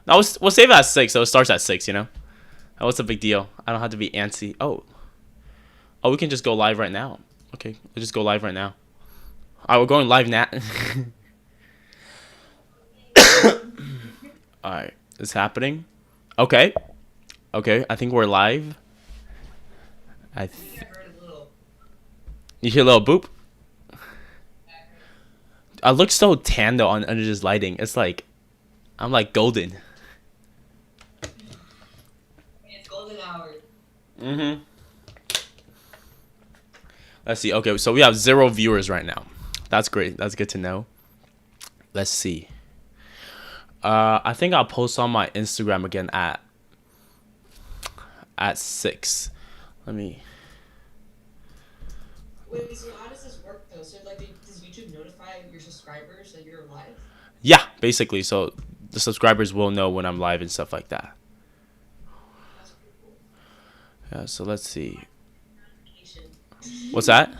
No, we'll save it at 6, so it starts at 6. You know. What's the big deal? I don't have to be antsy. Oh, we can just go live right now. Okay, we'll just go live right now. All right, we're going live now. All right, it's happening. Okay, I think we're live. You hear a little boop? I look so tan though under this lighting. It's like I'm like golden. It's golden hour. Mhm. Let's see. Okay, so we have 0 viewers right now. That's great. That's good to know. Let's see. I think I'll post on my Instagram again at 6. Let me. Wait, so how does this work though? So like, does YouTube notify your subscribers that you're live? Yeah, basically. So the subscribers will know when I'm live and stuff like that. That's pretty cool. Yeah. So let's see. Notification. What's that?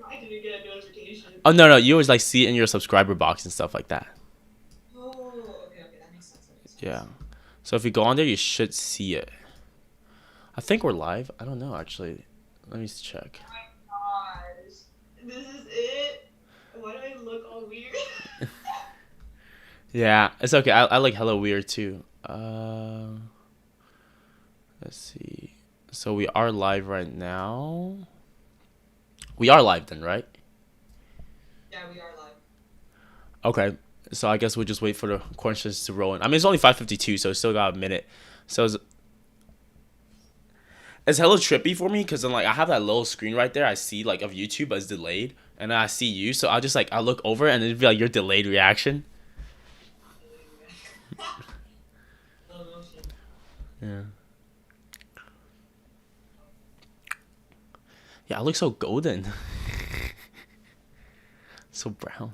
I didn't get a notification. Oh no, you always like see it in your subscriber box and stuff like that. Oh, okay, that makes sense. Yeah. So if you go on there, you should see it. I think we're live. I don't know actually. Let me check. Oh my gosh, this is it. Why do I look all weird? Yeah, it's okay. I like hella weird too. Let's see. So we are live right now. We are live then, right? Yeah, we are live. Okay. So I guess we'll just wait for the questions to roll in. I mean, it's only 5:52, so it's still got a minute. So it's hella trippy for me because then like I have that little screen right there. I see like of YouTube, but it's delayed, and then I see you. So I just like I look over and it'd be like your delayed reaction. Slow motion. Yeah. Yeah, I look so golden. So brown.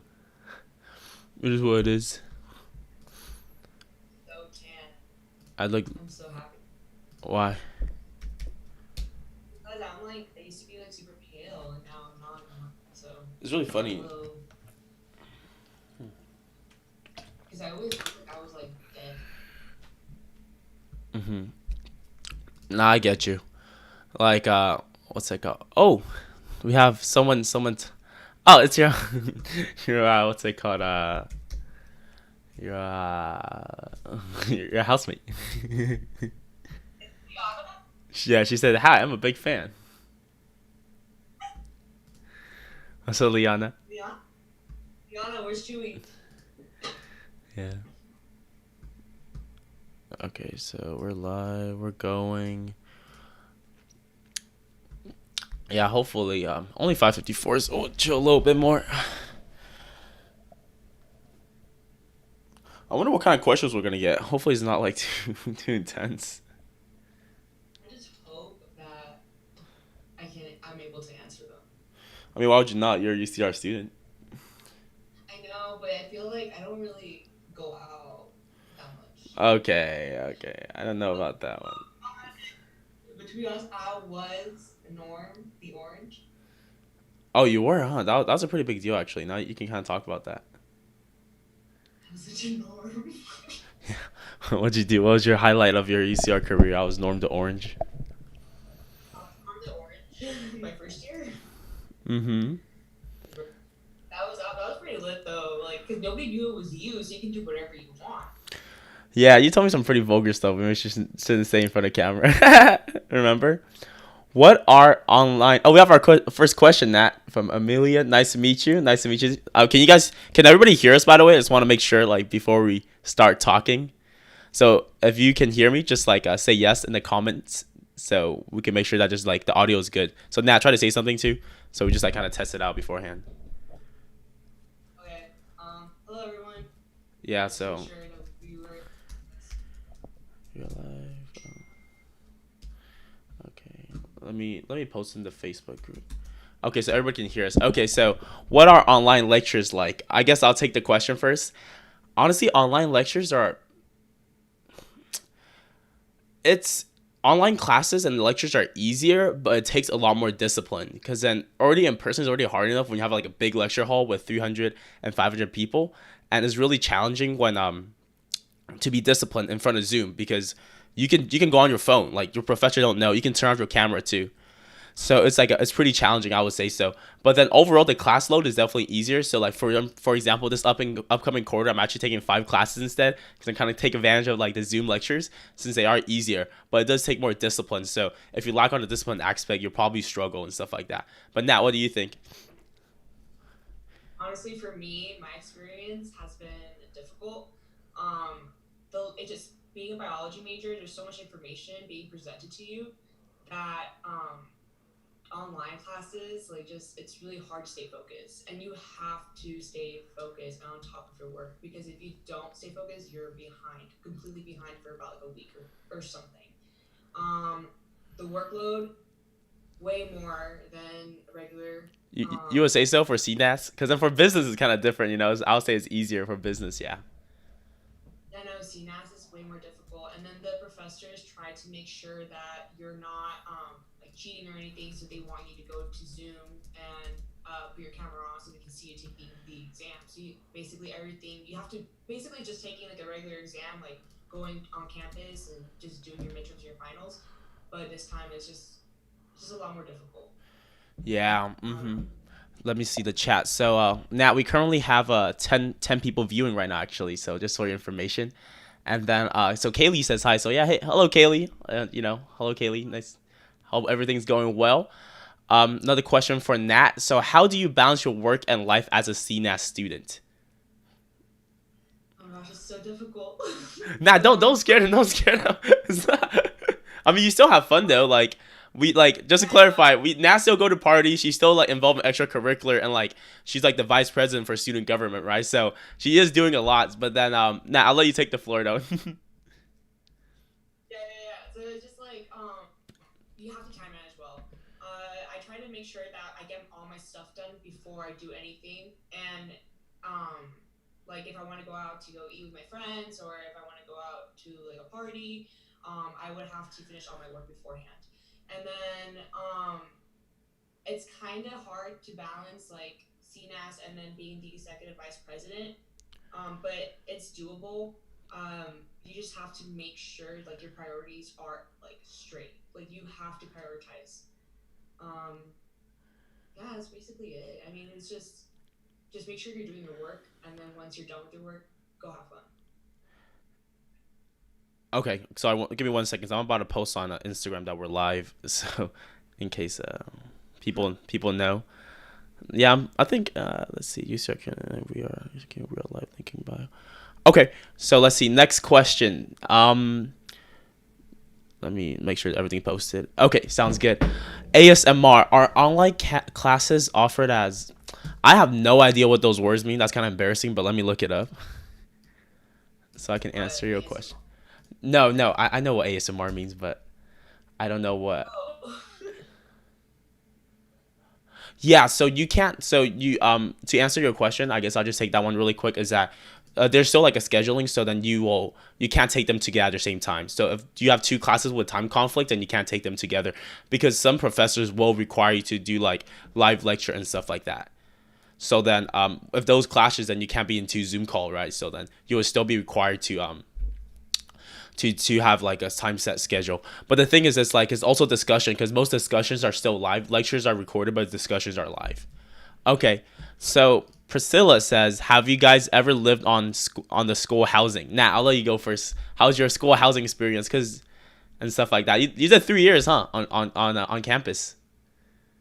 It is what it is. So tan. I look. I'm so happy. Why? Because I'm like, I used to be like super pale, and now I'm not anymore. So. It's really funny. Because I always felt like I was like dead. Mhm. Nah, I get you. Like what's that called? Oh, we have someone. Oh, it's your your what's it called? Your your housemate. Yeah, she said, "Hi, I'm a big fan." So Liana. Liana, where's Chewy? Yeah. Okay, so we're live. We're going. Yeah, hopefully, only 5:54, so we'll chill a little bit more. I wonder what kind of questions we're gonna get. Hopefully, it's not like too intense. I just hope that I'm able to answer them. I mean, why would you not? You're a UCR student. I know, but I feel like I don't really go out that much. Okay. I don't know about that one. But to be honest, I was Norm, the orange. Oh, you were, huh? That was a pretty big deal, actually. Now you can kind of talk about that. I was such a Norm. What'd you do? What was your highlight of your UCR career? I was Norm the Orange. Norm the orange. My first year. Mm-hmm. That was pretty lit though. Like, cause nobody knew it was you, so you can do whatever you want. Yeah, you told me some pretty vulgar stuff. We shouldn't say in front of camera. Remember? What are online? Oh, we have our first question, Nat, from Amelia. Nice to meet you. Nice to meet you. Can everybody hear us, by the way? I just want to make sure, like, before we start talking. So if you can hear me, just like say yes in the comments, so we can make sure that just like the audio is good. So Nat, try to say something too. So we just like kind of test it out beforehand. Okay. Hello everyone. Yeah. Just make So sure the viewer. you're live. Okay. Let me post in the Facebook group. Okay, so everybody can hear us. Okay, so what are online lectures like? I guess I'll take the question first. Honestly, online lectures are it's online classes and lectures are easier, but it takes a lot more discipline because then already in person is already hard enough when you have like a big lecture hall with 300 and 500 people, and it's really challenging when to be disciplined in front of Zoom because you can go on your phone like your professor don't know. You can turn off your camera too. So it's like it's pretty challenging, I would say so. But then overall, the class load is definitely easier. So like for example, this upcoming quarter, I'm actually taking 5 classes instead because I'm kind of take advantage of like the Zoom lectures since they are easier. But it does take more discipline. So if you lack on the discipline aspect, you'll probably struggle and stuff like that. But Nat, what do you think? Honestly, for me, my experience has been difficult. It just being a biology major, there's so much information being presented to you that online classes, like, just it's really hard to stay focused, and you have to stay focused and on top of your work, because if you don't stay focused, you're behind, completely behind for about like a week or something. um the workload way more than regular. You would say so for CNAS? Because then for business it's kind of different. I would say it's easier for business. Yeah. I know CNAS is way more difficult, and then the professors try to make sure that you're not like cheating or anything, so they want you to go to Zoom and put your camera on so they can see you taking the exam. So basically everything you have to basically just taking like a regular exam, like going on campus and just doing your midterms and your finals, but this time it's just a lot more difficult. Yeah. Um, Let me see the chat. So Nat, we currently have 10 people viewing right now actually. So just for your information. And then so Kaylee says hi. So yeah, hey, hello Kaylee. Hello Kaylee. Nice. Hope everything's going well. Another question for Nat. So how do you balance your work and life as a CNAS student? oh my gosh, it's so difficult. Nah, don't scare them. Don't scare them. I mean, you still have fun though. Like we like just to I know. clarify, we Nat still go to parties. She's still like involved in extracurricular and like she's like the vice president for student government, right? So she is doing a lot. But then Nat, I'll let you take the floor though. Yeah. So it's just like you have to time manage well. I try to make sure that I get all my stuff done before I do anything. And like if I want to go out to go eat with my friends, or if I want to go out to like a party, I would have to finish all my work beforehand. And then it's kind of hard to balance like CNAS and then being the executive vice president, but it's doable. You just have to make sure like your priorities are like straight. Like you have to prioritize. Um, yeah, that's basically it. I mean, it's just make sure you're doing your work, and then once you're done with your work, go have fun. Okay, so give me 1 second. So I'm about to post on Instagram that we're live. So in case people know. Yeah, I think let's see. We are using real life thinking bio. Okay, so let's see. Next question. Let me make sure everything posted. Okay, sounds good. ASMR are online classes offered as? I have no idea what those words mean. That's kind of embarrassing, but let me look it up so I can But answer your question. ASMR. No, no, I know what ASMR means, but I don't know what. Oh. Yeah, so you can't. So you to answer your question, I guess I'll just take that one really quick. Is that there's still like a scheduling, so then you can't take them together at the same time. So if you have two classes with time conflict, then you can't take them together because some professors will require you to do like live lecture and stuff like that. So then if those clashes, then you can't be into Zoom call, right? So then you will still be required to have like a time set schedule. But the thing is, it's also discussion because most discussions are still live. Lectures are recorded, but discussions are live. Okay, so Priscilla says, "Have you guys ever lived on the school housing?" Nah, I'll let you go first. How's your school housing experience? Cause and stuff like that. You did 3 years, huh? On campus.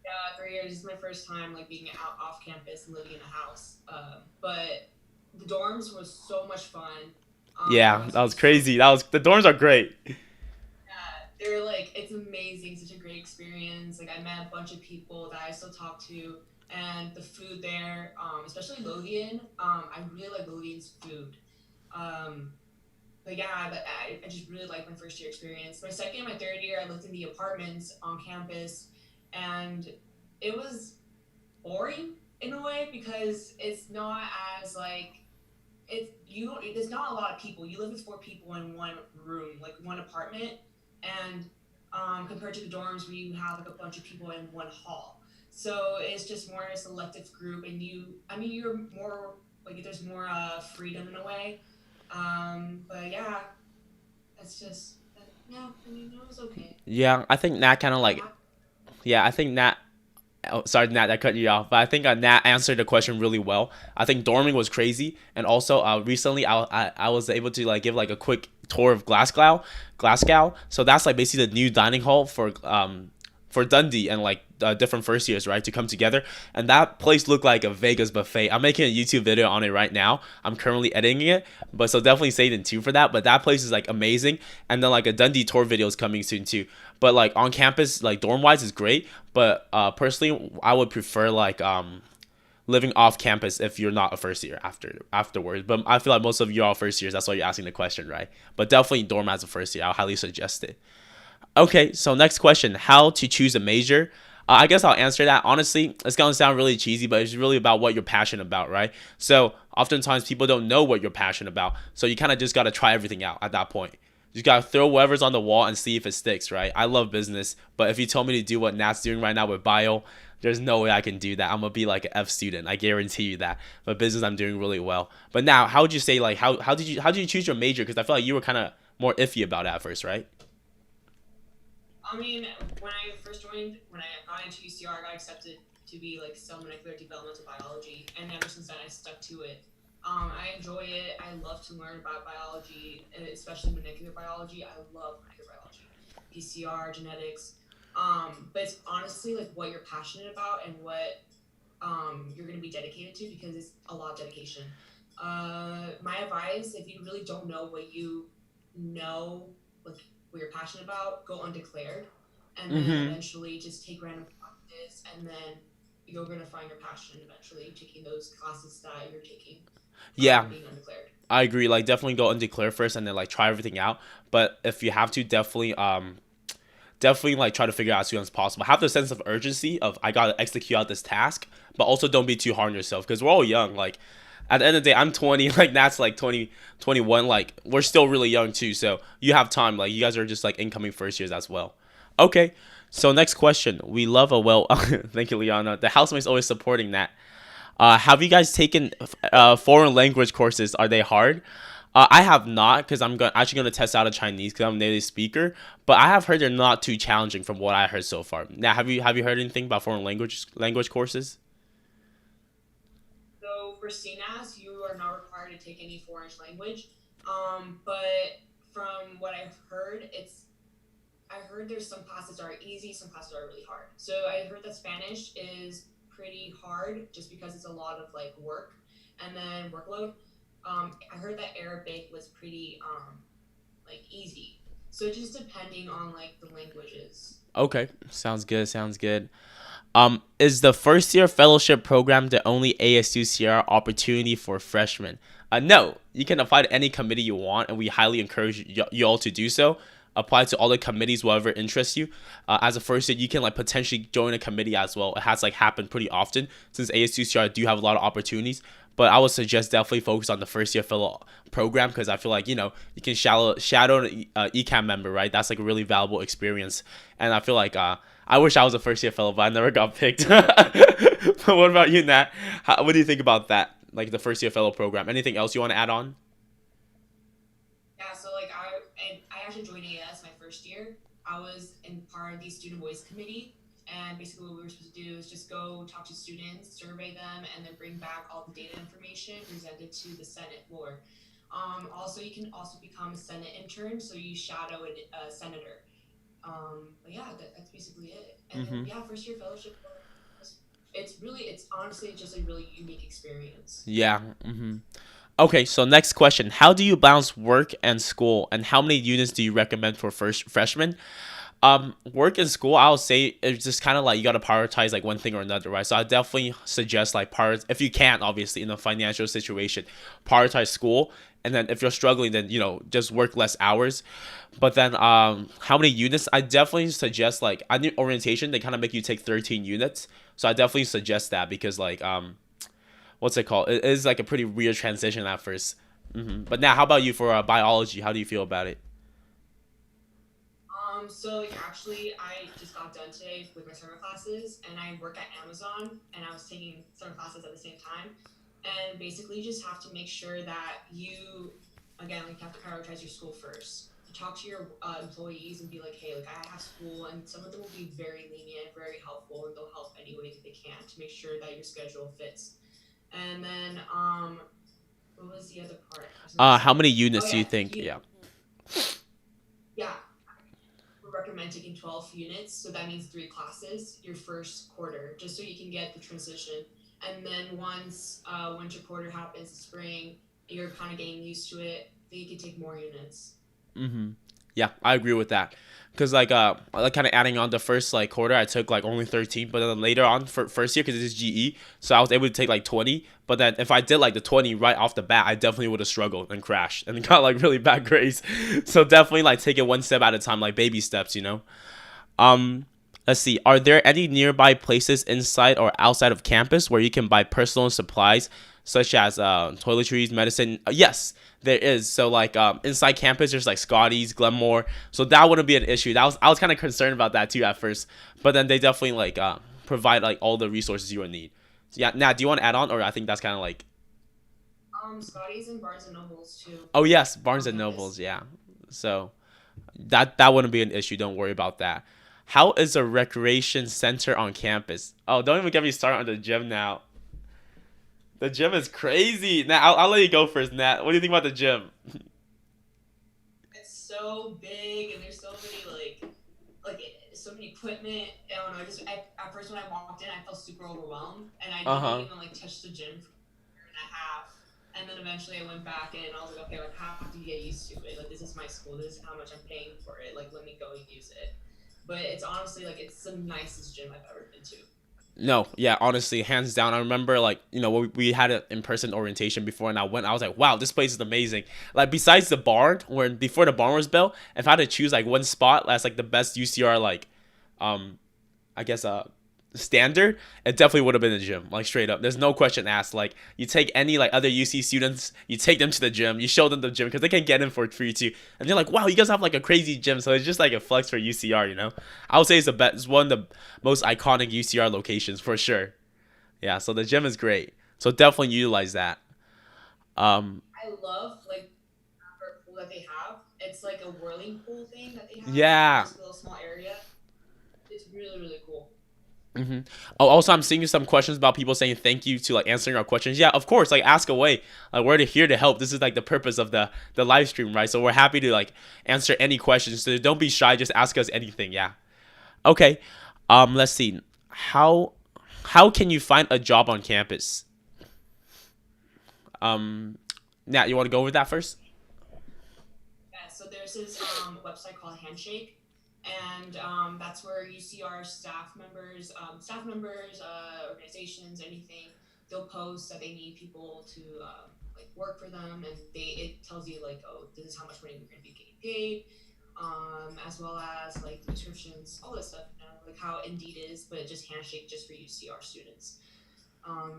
Yeah, 3 years. This is my first time like being out off campus and living in a house. But the dorms was so much fun. Yeah, Everyone's that super was chill. crazy. That was the dorms are great. They're like it's amazing, such a great experience. Like I met a bunch of people that I still talk to, and the food there, especially Lothian. I really like Lothian's food. Um, but yeah, I just really like my first year experience. My second and my third year, I lived in the apartments on campus, and it was boring in a way because it's not as like it's you don't there's not a lot of people. You live with 4 people in one room, like one apartment, and compared to the dorms where you have like a bunch of people in one hall. So it's just more a selective group, and I mean, you're more like there's more freedom in a way. But yeah, that's just yeah. I mean, it was okay. Yeah, I think Nat kind of What like, happened? yeah, I think Nat. Oh, sorry, Nat, I cut you off, but I think Nat answered the question really well. I think dorming was crazy, and also recently I was able to like give like a quick tour of Glasgow. So that's like basically the new dining hall for Dundee and like different first years, right, to come together. And that place looked like a Vegas buffet. I'm making a YouTube video on it right now. I'm currently editing it, but so definitely stay tuned for that. But that place is like amazing, and then like a Dundee tour video is coming soon too. But like on campus, like dorm wise is great. But personally, I would prefer like living off campus if you're not a first year afterwards. But I feel like most of you are first years. That's why you're asking the question, right? But definitely dorm as a first year. I'll highly suggest it. Okay, so next question: how to choose a major? I guess I'll answer that. Honestly, it's gonna sound really cheesy, but it's really about what you're passionate about, right? So oftentimes people don't know what you're passionate about, so you kind of just gotta try everything out at that point. You just gotta throw whatever's on the wall and see if it sticks, right? I love business, but if you told me to do what Nat's doing right now with bio, there's no way I can do that. I'm gonna be like an F student. I guarantee you that. But business, I'm doing really well. But now, how would you say like how did you choose your major? Because I feel like you were kind of more iffy about it at first, right? I mean, when I first joined, when I got into UCR, I got accepted to be like cell molecular developmental biology, and ever since then I stuck to it. I enjoy it. I love to learn about biology, especially molecular biology. I love molecular biology, PCR, genetics. But it's honestly like what you're passionate about and what you're going to be dedicated to because it's a lot of dedication. My advice, if you really don't know what you know, like what you're passionate about, go undeclared, and then Mm-hmm. eventually just take random classes, and then you're going to find your passion eventually taking those classes that you're taking, Yeah, being undeclared. I agree. Like definitely go undeclare first and then like try everything out. But if you have to, definitely like try to figure out as soon as possible. Have the sense of urgency of I gotta execute out this task, but also don't be too hard on yourself because we're all young. Like at the end of the day, I'm 20, like that's like 20, 21. Like we're still really young too, so you have time. Like you guys are just like incoming first years as well. Okay, so next question. We love a well. Thank you, Liana. The housemate's always supporting that. Have you guys taken foreign language courses? Are they hard? I have not because actually going to test out a Chinese because I'm a native speaker. But I have heard they're not too challenging from what I heard so far. Now, have you heard anything about foreign language courses? So for CNAS, you are not required to take any foreign language. But from what I've heard, I heard there's some classes that are easy, some classes are really hard. So I heard that Spanish is pretty hard just because it's a lot of like work and then workload. I heard that Arabic was pretty like easy. So just depending on like the languages. Okay, sounds good. Sounds good. Is the first year fellowship program the only ASUCR opportunity for freshmen? No, you can apply to any committee you want, and we highly encourage you all to do so. Apply to all the committees, whatever interests you. As a first year, you can like potentially join a committee as well. It has like happened pretty often since ASUCR do have a lot of opportunities. But I would suggest definitely focus on the first year fellow program because I feel like you can shadow an ECAM member, right? That's like a really valuable experience, and I feel like I wish I was a first year fellow, but I never got picked. But what about you, Nat? What do you think about that? Like the first year fellow program. Anything else you want to add on? Yeah, so like I actually joined AS my first year. I was in part of the student voice committee, and basically what we were supposed to do is just go talk to students, survey them, and then bring back all the data information presented to the Senate floor. Also, you can also become a Senate intern, so you shadow a senator. But yeah, that's basically it. And then Mm-hmm. yeah, first year fellowship. It's honestly just a really unique experience. Yeah. Mm-hmm. Okay, so next question. How do you balance work and school, and how many units do you recommend for first freshmen? Work and school, I'll say it's just kind of like you gotta prioritize like one thing or another, right? So I definitely suggest like part if you can, obviously in a financial situation, prioritize school, and then if you're struggling, then just work less hours. But then how many units? I definitely suggest like I need orientation. They kind of make you take 13 units, so I definitely suggest that because like what's it called? It is like a pretty weird transition at 1st. But now, how about you for biology? How do you feel about it? So like actually I just got done today with my summer classes and I work at Amazon and I was taking summer classes at the same time. And basically you just have to make sure that you again, like you have to prioritize your school first. Talk to your employees and be like, hey, like I have school, and some of them will be very lenient, very helpful, and they'll help any way that they can to make sure that your schedule fits. And then, what was the other part I was gonna How many say? Oh units do you yeah, think? Yeah. yeah, we recommend taking 12 units, so that means three classes your first quarter, just so you can get the transition. And then once winter quarter happens, spring, you're kind of getting used to it, then you can take more units. Mm-hmm. Yeah, I agree with that. Cause like kind of adding on the first like quarter, I took like only 13, but then later on for first year, cause it's GE, so I was able to take like 20. But then if I did like the 20 right off the bat, I definitely would have struggled and crashed and got like really bad grades. So definitely like take it one step at a time, like baby steps, you know. Um, let's see. Are there any nearby places inside or outside of campus where you can buy personal supplies such as toiletries, medicine? Yes, there is. So like inside campus, there's like Scotty's, Glenmore. So that wouldn't be an issue. That was I was kind of concerned about that too at first, but then they definitely like provide like all the resources you would need. So, yeah. Now, do you want to add on, or I think that's kind of like Scotty's and Barnes and Nobles too oh yes, Barnes on and Nobles. campus. Yeah. So that wouldn't be an issue. Don't worry about that. How is a recreation center on campus? Oh, don't even get me started on the gym now. The gym is crazy. Now I'll let you go first, Nat. What do you think about the gym? It's so big, and there's so many so many equipment. I don't know. At first when I walked in, I felt super overwhelmed, and I Uh didn't huh. even like touch the gym for a year and a half. And then eventually I went back in and I was like, okay, like I have to get used to it. Like this is my school. This is how much I'm paying for it. Like let me go and use it. But it's honestly like it's the nicest gym I've ever been to. No, yeah, honestly, hands down. I remember like we had an in person orientation before, and I went. I was like, wow, this place is amazing. Like besides the barn, where before the barn was built, if I had to choose like one spot that's like the best UCR like um I guess standard, it definitely would have been the gym. Like straight up, there's no question asked. Like you take any like other UC students, you take them to the gym, you show them the gym because they can get in for free too, and they're like, wow, you guys have like a crazy gym. So it's just like a flex for UCR, you know. I would say it's the best, it's one of the most iconic UCR locations for sure. Yeah, so the gym is great. So definitely utilize that. Um, I love like the pool that they have. It's like a whirling pool thing that they have in yeah, just a little small area. It's really really cool. hmm. Oh, also, I'm seeing some questions about people saying thank you to like answering our questions. Yeah, of course. Like, ask away. Like, we're here to help. This is like the purpose of the live stream, right? So we're happy to like answer any questions. So don't be shy. Just ask us anything. Yeah. Okay. Let's see. How how can you find a job on campus? Um, Nat, you want to go over that first? Yeah, so there's this website called Handshake, and that's where UCR staff members, organizations, anything, they'll post that they need people to like work for them, and it tells you like, oh, this is how much money we're going to be getting paid, as well as like the descriptions, all this stuff, like how Indeed is, but just Handshake just for UCR students.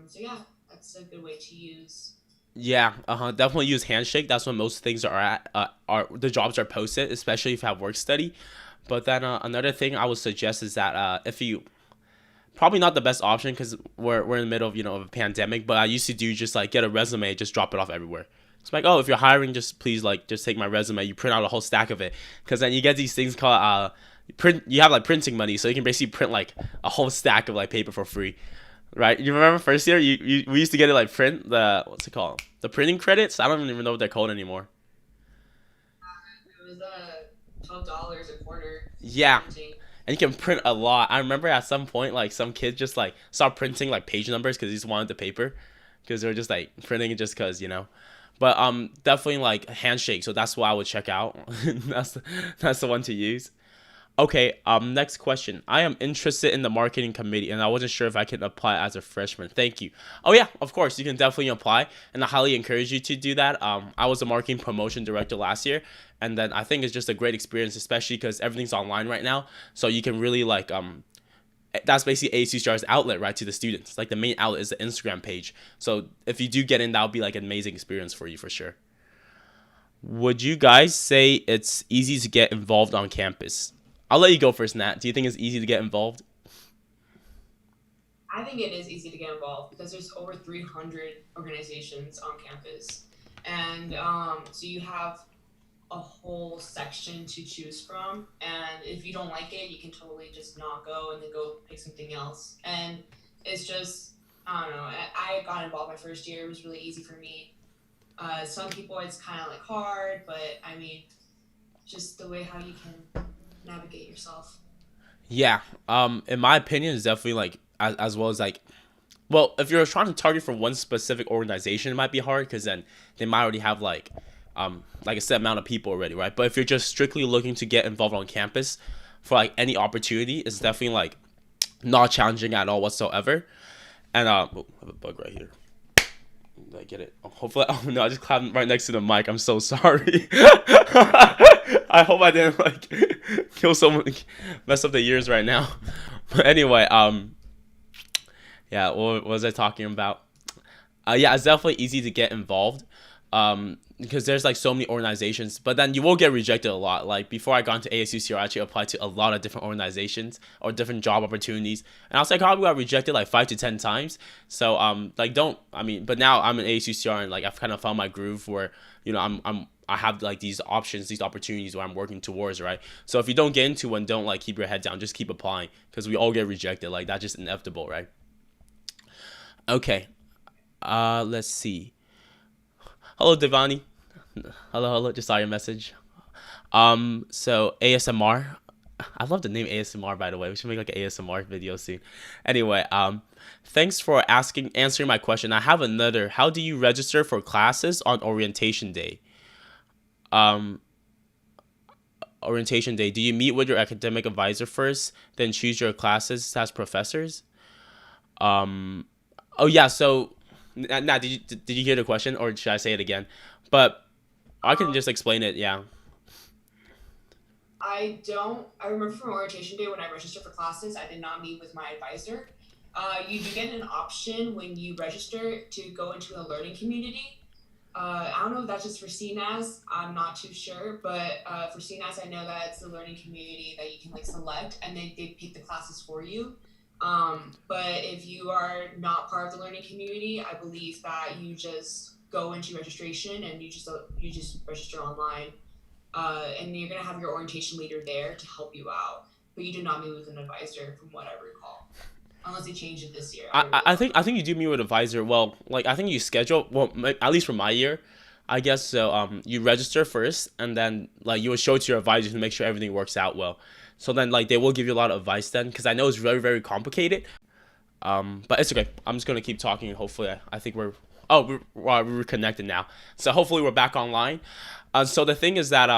So yeah, that's a good way to use. Yeah, definitely use Handshake. That's when most things are at. Are the jobs are posted, especially if you have work study. But then another thing I would suggest is that if you probably not the best option because we're in the middle of of a pandemic. But I used to do just like get a resume, just drop it off everywhere. It's like, oh, if you're hiring, just please like just take my resume. You print out a whole stack of it because then you get these things called print. You have like printing money, so you can basically print like a whole stack of like paper for free, right? You remember first year, we used to get it like print the what's it called, the printing credits. I don't even know what they're called anymore. It was $12 a quarter for Yeah, printing. and you can print a lot. I remember at some point, like some kids just like stopped printing like page numbers because they just wanted the paper, because they were just like printing it just because. But definitely like Handshake. So that's what I would check out. That's the one to use. Okay, next question. I am interested in the marketing committee and I wasn't sure if I can apply as a freshman. Thank you. Oh yeah, of course, you can definitely apply and I highly encourage you to do that. I was a marketing promotion director last year and then I think it's just a great experience, especially because everything's online right now. So you can really like that's basically ACCR's outlet, right, to the students. Like the main outlet is the Instagram page. So if you do get in, that'll be like an amazing experience for you for sure. Would you guys say it's easy to get involved on campus? I'll let you go first, Nat. Do you think it's easy to get involved? I think it is easy to get involved because there's over 300 organizations on campus. and so you have a whole section to choose from, and if you don't like it you can totally just not go and then go pick something else. And it's just, I don't know, I got involved my first year. It was really easy for me. Some people it's kind of like hard, but I mean, just the way how you can navigate yourself. Yeah. In my opinion, it's definitely like as well as like, well, if you're trying to target for one specific organization, it might be hard because then they might already have like a set amount of people already, right? But if you're just strictly looking to get involved on campus for like any opportunity, it's definitely like not challenging at all whatsoever. And oh, I have a bug right here. Did I get it? Oh, hopefully, oh no, I just clapped right next to the mic. I'm so sorry. I hope I didn't like kill someone, mess up the ears right now. But anyway, yeah, what was I talking about? Yeah, it's definitely easy to get involved. Because there's like so many organizations, but then you will get rejected a lot. Like before I got into ASUCR, I actually applied to a lot of different organizations or different job opportunities, and I was like, probably got rejected like 5 to 10 times. So like don't, I mean, but now I'm in ASUCR and like I've kind of found my groove where I have like these options, these opportunities where I'm working towards, right? So if you don't get into one, don't like keep your head down, just keep applying because we all get rejected. Like that's just inevitable, right? Okay. Let's see. Hello, Devani. Hello, hello. Just saw your message. So ASMR. I love the name ASMR, by the way. We should make like an ASMR video soon. Anyway, thanks for answering my question. I have another. How do you register for classes on orientation day? Um, Orientation day. Do you meet with your academic advisor first, then choose your classes as professors? Um, oh yeah. So, nah, did you hear the question, or should I say it again? But I can Um, just explain it. Yeah. I don't. I remember from orientation day when I registered for classes, I did not meet with my advisor. You do get an option when you register to go into a learning community. I don't know if that's just for CNAS. I'm not too sure, but for CNAS, I know that it's a learning community that you can like select, and they pick the classes for you. But if you are not part of the learning community, I believe that you just go into registration and you just register online, and you're gonna have your orientation leader there to help you out. But you do not meet with an advisor, from what I recall, unless they changed it this year. I really I don't think know. you do meet with advisor. Well, like I think you schedule. Well, at least for my year, I guess so. You register first, and then like you will show it to your advisor to make sure everything works out well. So then like they will give you a lot of advice then, because I know it's very complicated. But it's okay. I'm just gonna keep talking, and hopefully, I think we're connected now. So hopefully we're back online. So the thing is that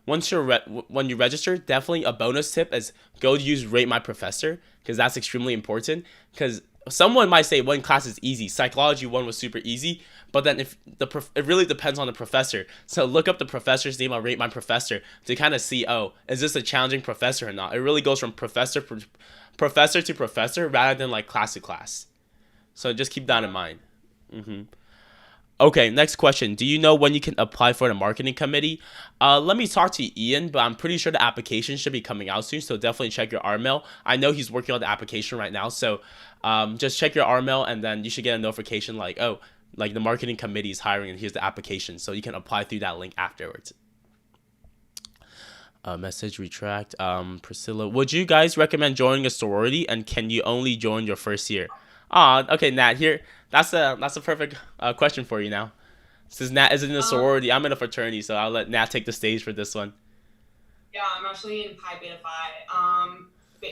once when you register, definitely a bonus tip is go use Rate My Professor because that's extremely important. Because someone might say one class is easy, psychology one was super easy, but then if it really depends on the professor. So look up the professor's name on Rate My Professor to kind of see, oh, is this a challenging professor or not? It really goes from professor to professor rather than like class to class. So just keep that in Yeah. mind. Okay, next question. Do you know when you can apply for the marketing committee? Let me talk to Ian, but I'm pretty sure the application should be coming out soon. So definitely check your R mail. I know he's working on the application right now. So just check your R mail and then you should get a notification like, oh, like the marketing committee is hiring and here's the application. So you can apply through that link afterwards. Message retract. Priscilla, would you guys recommend joining a sorority, and can you only join your first year? Ah, okay, Nat. Here, that's a perfect question for you now. Since Nat is in a Um, sorority, I'm in a fraternity, so I'll let Nat take the stage for this one. Yeah, I'm actually in Pi Beta Phi. But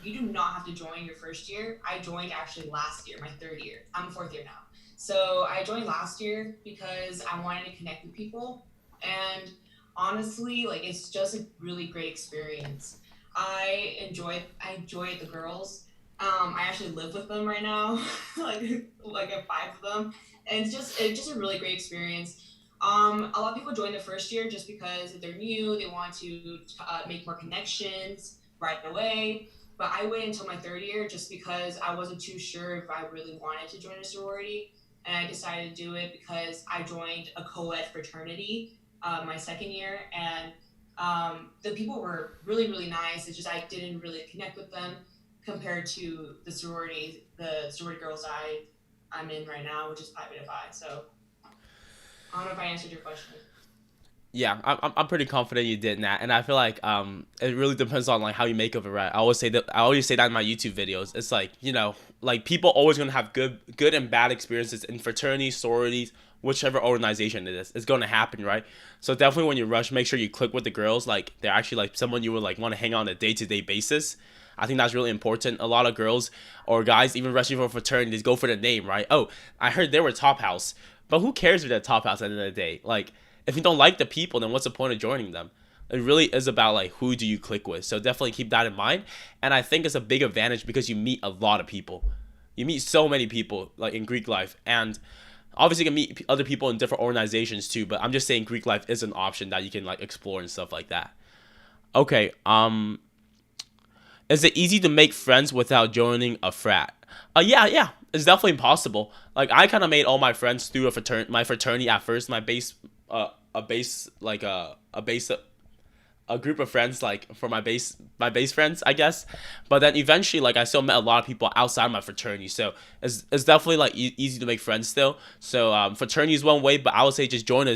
you do not have to join your first year. I joined actually last year, my third year. I'm a fourth year now. So I joined last year because I wanted to connect with people, and honestly, like it's just a really great experience. I enjoy the girls. I actually live with them right now, like I have five of them, and it's just a really great experience. A lot of people join the first year just because they're new, they want to make more connections right away. But I waited until my third year just because I wasn't too sure if I really wanted to join a sorority. And I decided to do it because I joined a co ed fraternity my second year. And the people were really, really nice. It's just I didn't really connect with them compared to the sorority girls I'm in right now, which is Pi Beta Phi. So I don't know if I answered your question. Yeah, I'm pretty confident you did that, and I feel like it really depends on like how you make of it, right? I always say that in my YouTube videos. It's like, like people always gonna have good and bad experiences in fraternities, sororities, whichever organization it is. It's gonna happen, right? So definitely when you rush, make sure you click with the girls. Like they're actually like someone you would like want to hang on a day-to-day basis. I think that's really important. A lot of girls or guys, even rushing for fraternities, go for the name, right? Oh, I heard they were top house, but who cares if they're top house at the end of the day? Like if you don't like the people, then what's the point of joining them? It really is about like who do you click with. So definitely keep that in mind. And I think it's a big advantage because you meet a lot of people. You meet so many people like in Greek life, and obviously you can meet other people in different organizations too. But I'm just saying Greek life is an option that you can like explore and stuff like that. Okay. Is it easy to make friends without joining a frat? Yeah, it's definitely possible. Like I kind of made all my friends through my fraternity at first, my base, a base like a base a group of friends like for my base friends, I guess. But then eventually, like I still met a lot of people outside my fraternity, so it's definitely like easy to make friends still. So fraternity is one way, but I would say just join a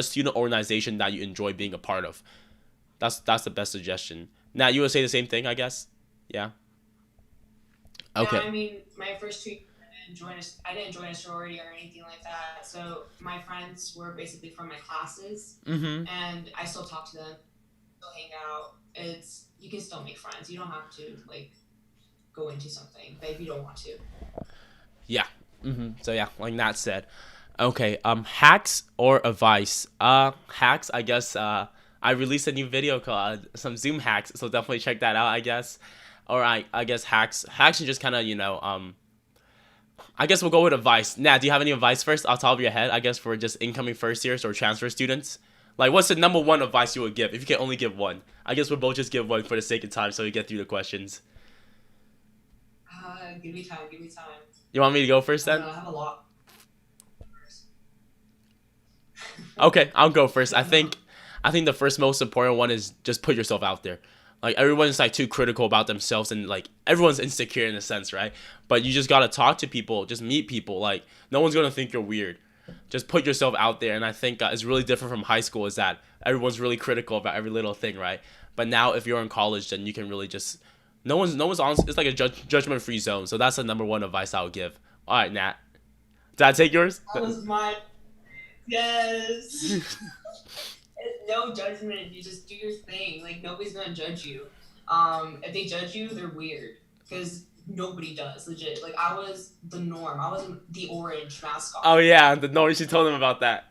student organization that you enjoy being a part of. That's the best suggestion. Now you would say the same thing, I guess. Yeah. Yeah, Okay. I mean, my first 2 years, I didn't join a sorority or anything like that. So my friends were basically from my classes, Mm-hmm. and I still talk to them, still hang out. It's you can still make friends. You don't have to like go into something if you don't want to. Yeah. Mm-hmm. So yeah, like Nat said. Okay. Hacks or advice? Hacks. I guess. I released a new video called some Zoom hacks, so definitely check that out. I guess. Or I guess hacks. Hacks are just kind of I guess we'll go with advice. Nat, do you have any advice first off the top of your head? I guess for just incoming first years or transfer students. Like, what's the number one advice you would give if you can only give one? I guess we'll both just give one for the sake of time, so we get through the questions. Give me time. Give me time. You want me to go first I don't know. then? I have a lot. Okay, I'll go first. No, no. I think the first most important one is just put yourself out there. Like everyone's like too critical about themselves and like everyone's insecure in a sense, right? But you just gotta talk to people, just meet people. Like no one's gonna think you're weird. Just put yourself out there, and I think it's really different from high school. Is that everyone's really critical about every little thing, right? But now if you're in college, then you can really just no one's honest. It's like a judgment free zone. So that's the number one advice I would give. All right, Nat, did I take yours? That was my yes. No judgment. You just do your thing. Like nobody's gonna judge you. If they judge you, they're weird because nobody does. Legit. Like I was the norm. I was the orange Oh mascot. yeah, the no, you should tell them about that.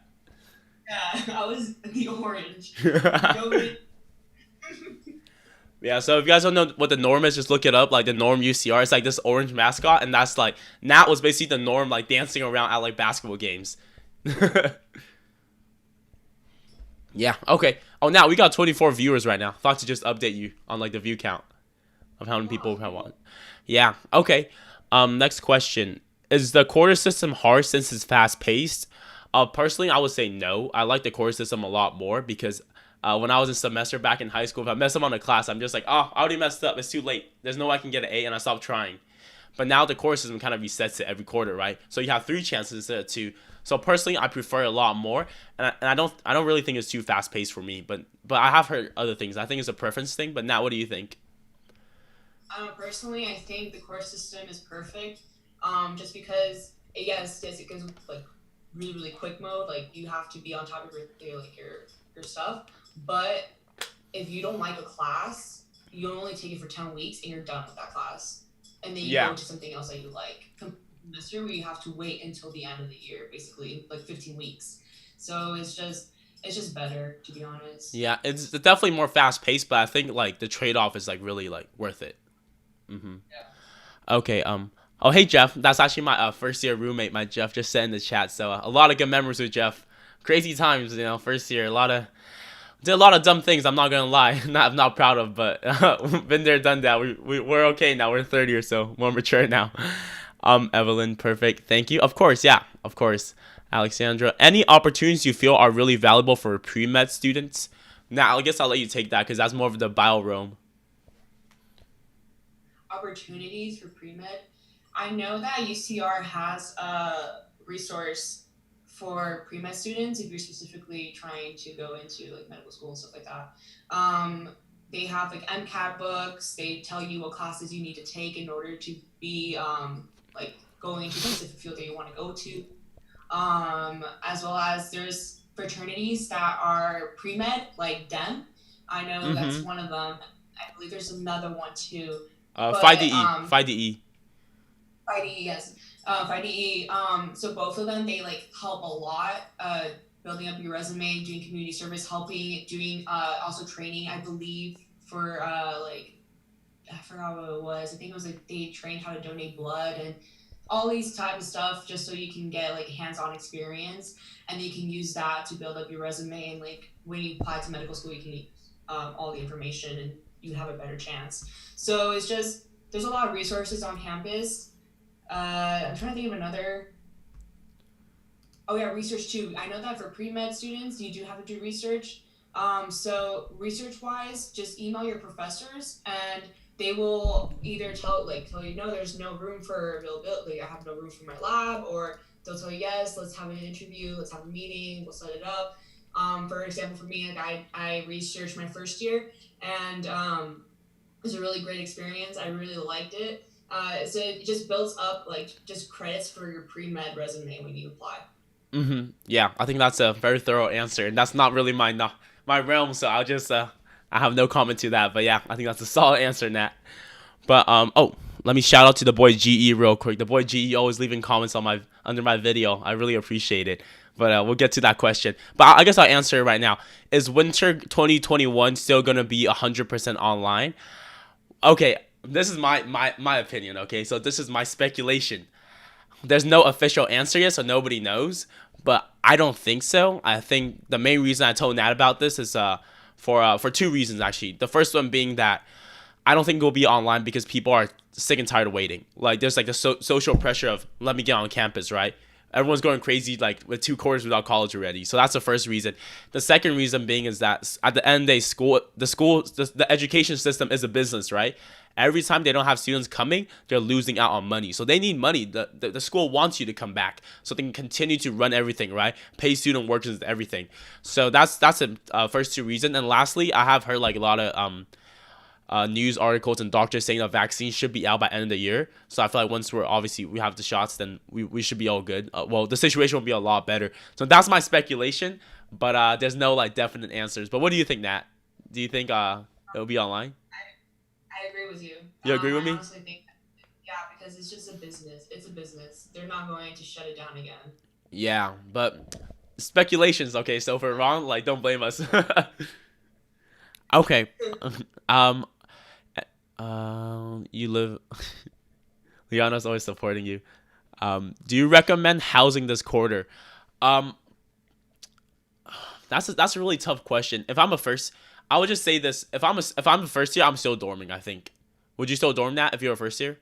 Yeah, I was the orange. Nobody. Yeah, so if you guys don't know what the norm is, just look it up. Like the norm UCR, it's like this orange mascot, and that's like Nat was basically the norm, like dancing around at like basketball games. Yeah. Okay. Oh, now we got 24 viewers right now. Thought to just update you on like the view count of how many Oh, people that's have on. cool. Yeah. Okay. Next question: is the quarter system hard since it's fast paced? Personally, I would say no. I like the quarter system a lot more because when I was in semester back in high school, if I mess up on a class, I'm just like, oh, I already messed up. It's too late. There's no way I can get an A, and I stop trying. But now the core system kind of resets it every quarter, right? So you have three chances instead of two. So personally, I prefer it a lot more, and I don't really think it's too fast paced for me. But I have heard other things. I think it's a preference thing. But now, what do you think? Personally, I think the course system is perfect. Just because yes, it goes like really quick mode. Like you have to be on top of your stuff. But if you don't like a class, you only take it for 10 weeks and you're done with that class, and then you Yeah, go to something else that you like. This year, we have to wait until the end of the year, basically like 15 weeks. So it's just better to be honest. yeah, it's definitely more fast paced, but I think like the trade off is like really like worth it. Hmm. Okay. Oh, hey Jeff, that's actually my first year roommate. My Jeff just said in the chat. So a lot of good memories with Jeff. Crazy times, first year. A lot of did a lot of dumb things. I'm not gonna lie. Not proud of, but been there, done that. We're okay now. We're 30 or so, more mature now. Evelyn, perfect. Thank you. Of course, yeah, of course. Alexandra, any opportunities you feel are really valuable for pre med students? Now, I guess I'll let you take that because that's more of the bio realm. Opportunities for pre med. I know that UCR has a resource for pre-med students, if you're specifically trying to go into like medical school and stuff like that. Um, they have like MCAT books. They tell you what classes you need to take in order to be like going to the specific field that you want to go to. As well as there's fraternities that are pre-med, like DEM. I know that's Mm-hmm. one of them. I believe there's another one too. Phi But DE. Phi DE. FIDE, yes. FIDE. So both of them, they like help a lot. Building up your resume, doing community service, helping, doing also training. I believe for like I forgot what it was. I think it was like they trained how to donate blood and all these type of stuff just so you can get like hands-on experience and you can use that to build up your resume and like when you apply to medical school you can use all the information and you have a better chance. So it's just there's a lot of resources on campus. I'm trying to think of another. Oh yeah, research too. I know that for pre-med students, you do have to do research. So research wise, just email your professors and they will either tell you no, there's no room for availability. I have no room for my lab, or they'll tell you yes, let's have an interview, let's have a meeting, we'll set it up. For example, for me, like I researched my first year, and it was a really great experience. I really liked it. So it just builds up like just credits for your pre med resume when you apply. Mm-hmm. Yeah, I think that's a very thorough answer, and that's not really my realm, so I'll just I have no comment to that. But yeah, I think that's a solid answer, Nat. But oh, let me shout out to the boy GE real quick. The boy GE always leaving comments on my under my video. I really appreciate it. But we'll get to that question. But I guess I'll answer it right now. Is winter 2021 still gonna be 100% online? Okay, this is my opinion. Okay, so this is my speculation. There's no official answer yet, so nobody knows. But I don't think so. I think the main reason I told Nat about this is for two reasons actually. The first one being that I don't think it will be online because people are sick and tired of waiting. Like there's like the social pressure of let me get on campus, right? Everyone's going crazy like with 2 quarters without college already. So that's the first reason. The second reason being is that at the end of the day, the education system is a business, right? Every time they don't have students coming, they're losing out on money. So they need money. The school wants you to come back so they can continue to run everything, right? Pay student workers and everything. So that's the first two reasons. And lastly, I have heard like a lot of news articles and doctors saying that vaccines should be out by end of the year. So I feel like once we have the shots, then we should be all good. Well, the situation will be a lot better. So that's my speculation, but there's no like definite answers. But what do you think, Nat? Do you think it'll be online? I agree with you. You agree with I me? honestly think yeah, because it's just a business. It's a business. They're not going to shut it down again. Yeah, but speculations. Okay, so if we're wrong, like don't blame us. Okay. Um. You live. Liana's always supporting you. Do you recommend housing this quarter? Um, that's a really tough question. If I'm a first, I would just say this. If I'm a first year, I'm still dorming. I think. Would you still dorm that if you're a first year?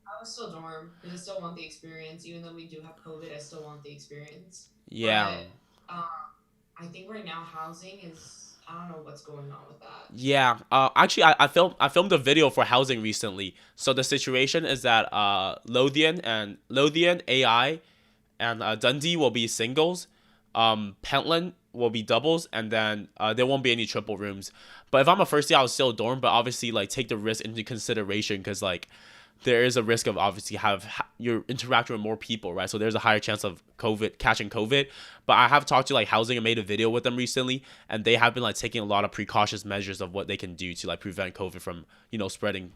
I would still dorm because I still want the experience. Even though we do have COVID, I still want the experience. Yeah. But um, I think right now housing is I don't know what's going on with that. Yeah. Actually, I filmed a video for housing recently. So the situation is that Lothian AI and Dundee will be singles. Pentland will be doubles, and then there won't be any triple rooms. But if I'm a first year, I'll still dorm, but obviously like take the risk into consideration because like there is a risk of obviously you're interacting with more people, right? So there's a higher chance of catching COVID. But I have talked to like housing and made a video with them recently, and they have been like taking a lot of precautious measures of what they can do to like prevent COVID from spreading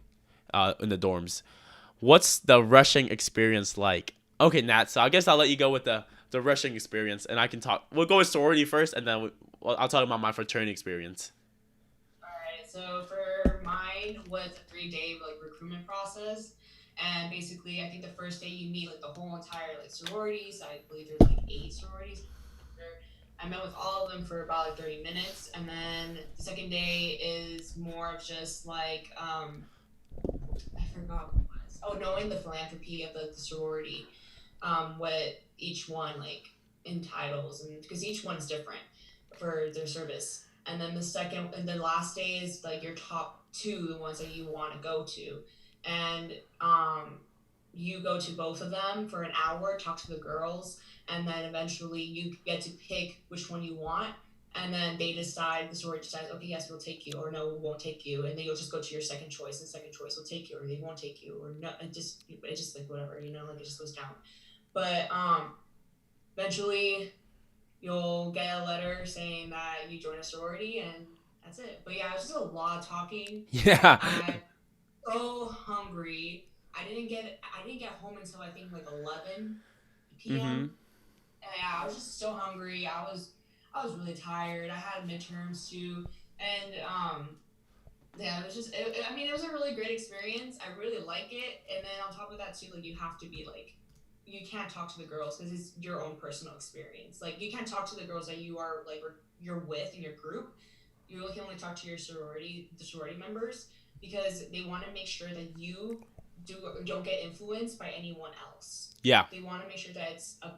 in the dorms. What's the rushing experience like? Okay, Nat. So I guess I'll let you go with the rushing experience, and I can talk. We'll go with sorority first, and then I'll talk about my fraternity experience. All right. So for mine was a 3 day like recruitment process, and basically I think the first day you meet like the whole entire like sororities. I believe there's like 8 sororities. I met with all of them for about like 30 minutes, and then the second day is more of just like I forgot what it was. Oh, knowing the philanthropy of the sorority, what each one like entitles, and because each one's different for their service. And then the second and the last day is like your top two, the ones that you want to go to, and you go to both of them for an hour, talk to the girls, and then eventually you get to pick which one you want. And then they decide, the sorority decides, okay, yes, we'll take you, or no, we won't take you. And then you'll just go to your second choice, and second choice will take you, or they won't take you, or no, it just like whatever, like it just goes down. But eventually you'll get a letter saying that you join a sorority, and that's it. But yeah, it was just a lot of talking. Yeah. I'm so hungry. I didn't get home until I think like 11 Mm-hmm. p.m. And yeah, I was just so hungry. I was really tired. I had midterms too, and yeah, it was just I mean, it was a really great experience. I really like it. And then on top of that too, like you have to be like, you can't talk to the girls because it's your own personal experience. Like you can't talk to the girls that you are like, or you're with in your group. You can only talk to the sorority members, because they want to make sure that you don't get influenced by anyone else. Yeah. They want to make sure that it's a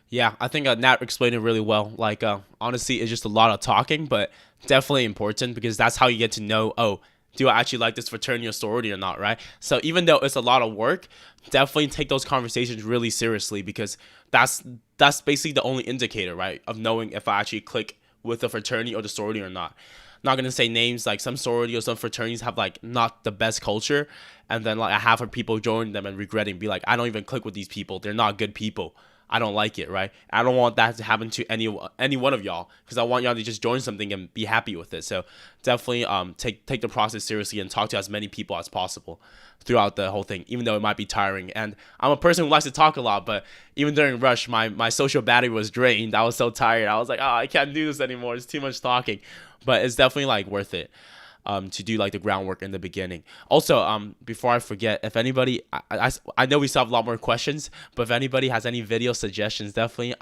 Yeah, I think Nat explained it really well. Like, honestly, it's just a lot of talking, but definitely important because that's how you get to know, oh, do I actually like this fraternity or sorority or not, right? So even though it's a lot of work, definitely take those conversations really seriously because that's that's basically the only indicator, right, of knowing if I actually click with the fraternity or the sorority or not. Not gonna say names, like some sorority or some fraternities have like not the best culture, and then like a half of people join them and regretting, be like, I don't even click with these people. They're not good people. I don't like it, right? I don't want that to happen to any one of y'all because I want y'all to just join something and be happy with it. So definitely take the process seriously and talk to as many people as possible throughout the whole thing, even though it might be tiring. And I'm a person who likes to talk a lot, but even during rush, my social battery was drained. I was so tired. I was like, oh, I can't do this anymore. It's too much talking, but it's definitely like worth it. To do like the groundwork in the beginning. Also, before I forget, if anybody, I know we still have a lot more questions, but if anybody has any video suggestions, definitely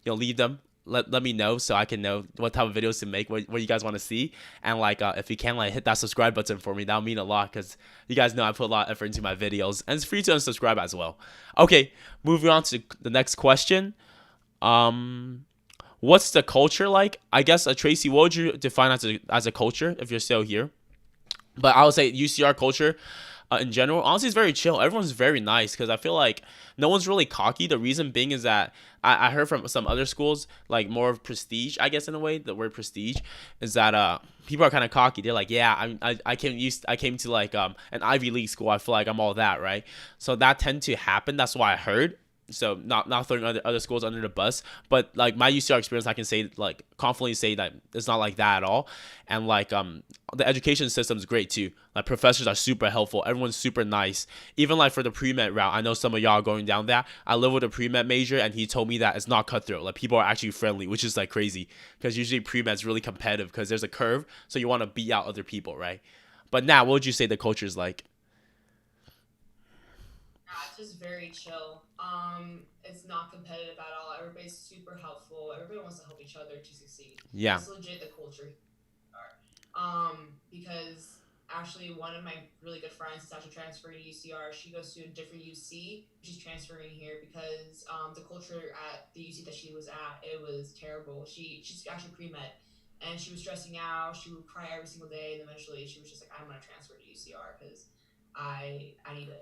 leave them. Let me know so I can know what type of videos to make, what you guys want to see, and like if you can like hit that subscribe button for me, that'll mean a lot because you guys know I put a lot of effort into my videos, and it's free to unsubscribe as well. Okay, moving on to the next question. Um, what's the culture like? I guess Tracy, what would you define as a culture if you're still here? But I would say UCR culture in general, honestly, is very chill. Everyone's very nice because I feel like no one's really cocky. The reason being is that I heard from some other schools, like more of prestige, I guess in a way, the word prestige is that people are kind of cocky. They're like, yeah, I came to like an Ivy League school. I feel like I'm all that, right? So that tend to happen. That's why I heard. So not throwing other schools under the bus, but like my UCR experience, I can say like confidently say that it's not like that at all, and like the education system is great too. Like professors are super helpful, everyone's super nice. Even like for the pre med route, I know some of y'all are going down that. I live with a pre med major, and he told me that it's not cutthroat. Like people are actually friendly, which is like crazy because usually pre med's really competitive because there's a curve, so you want to beat out other people, right? But now, what would you say the culture is like? it's just very chill. It's not competitive at all. Everybody's super helpful. Everybody wants to help each other to succeed. Yeah. That's legit the culture here. Because actually one of my really good friends is actually transferring to UCR. She goes to a different UC. She's transferring here because the culture at the UC that she was at, it was terrible. She's actually pre med, and she was stressing out. She would cry every single day, and eventually she was just like, I'm gonna transfer to UCR because I need a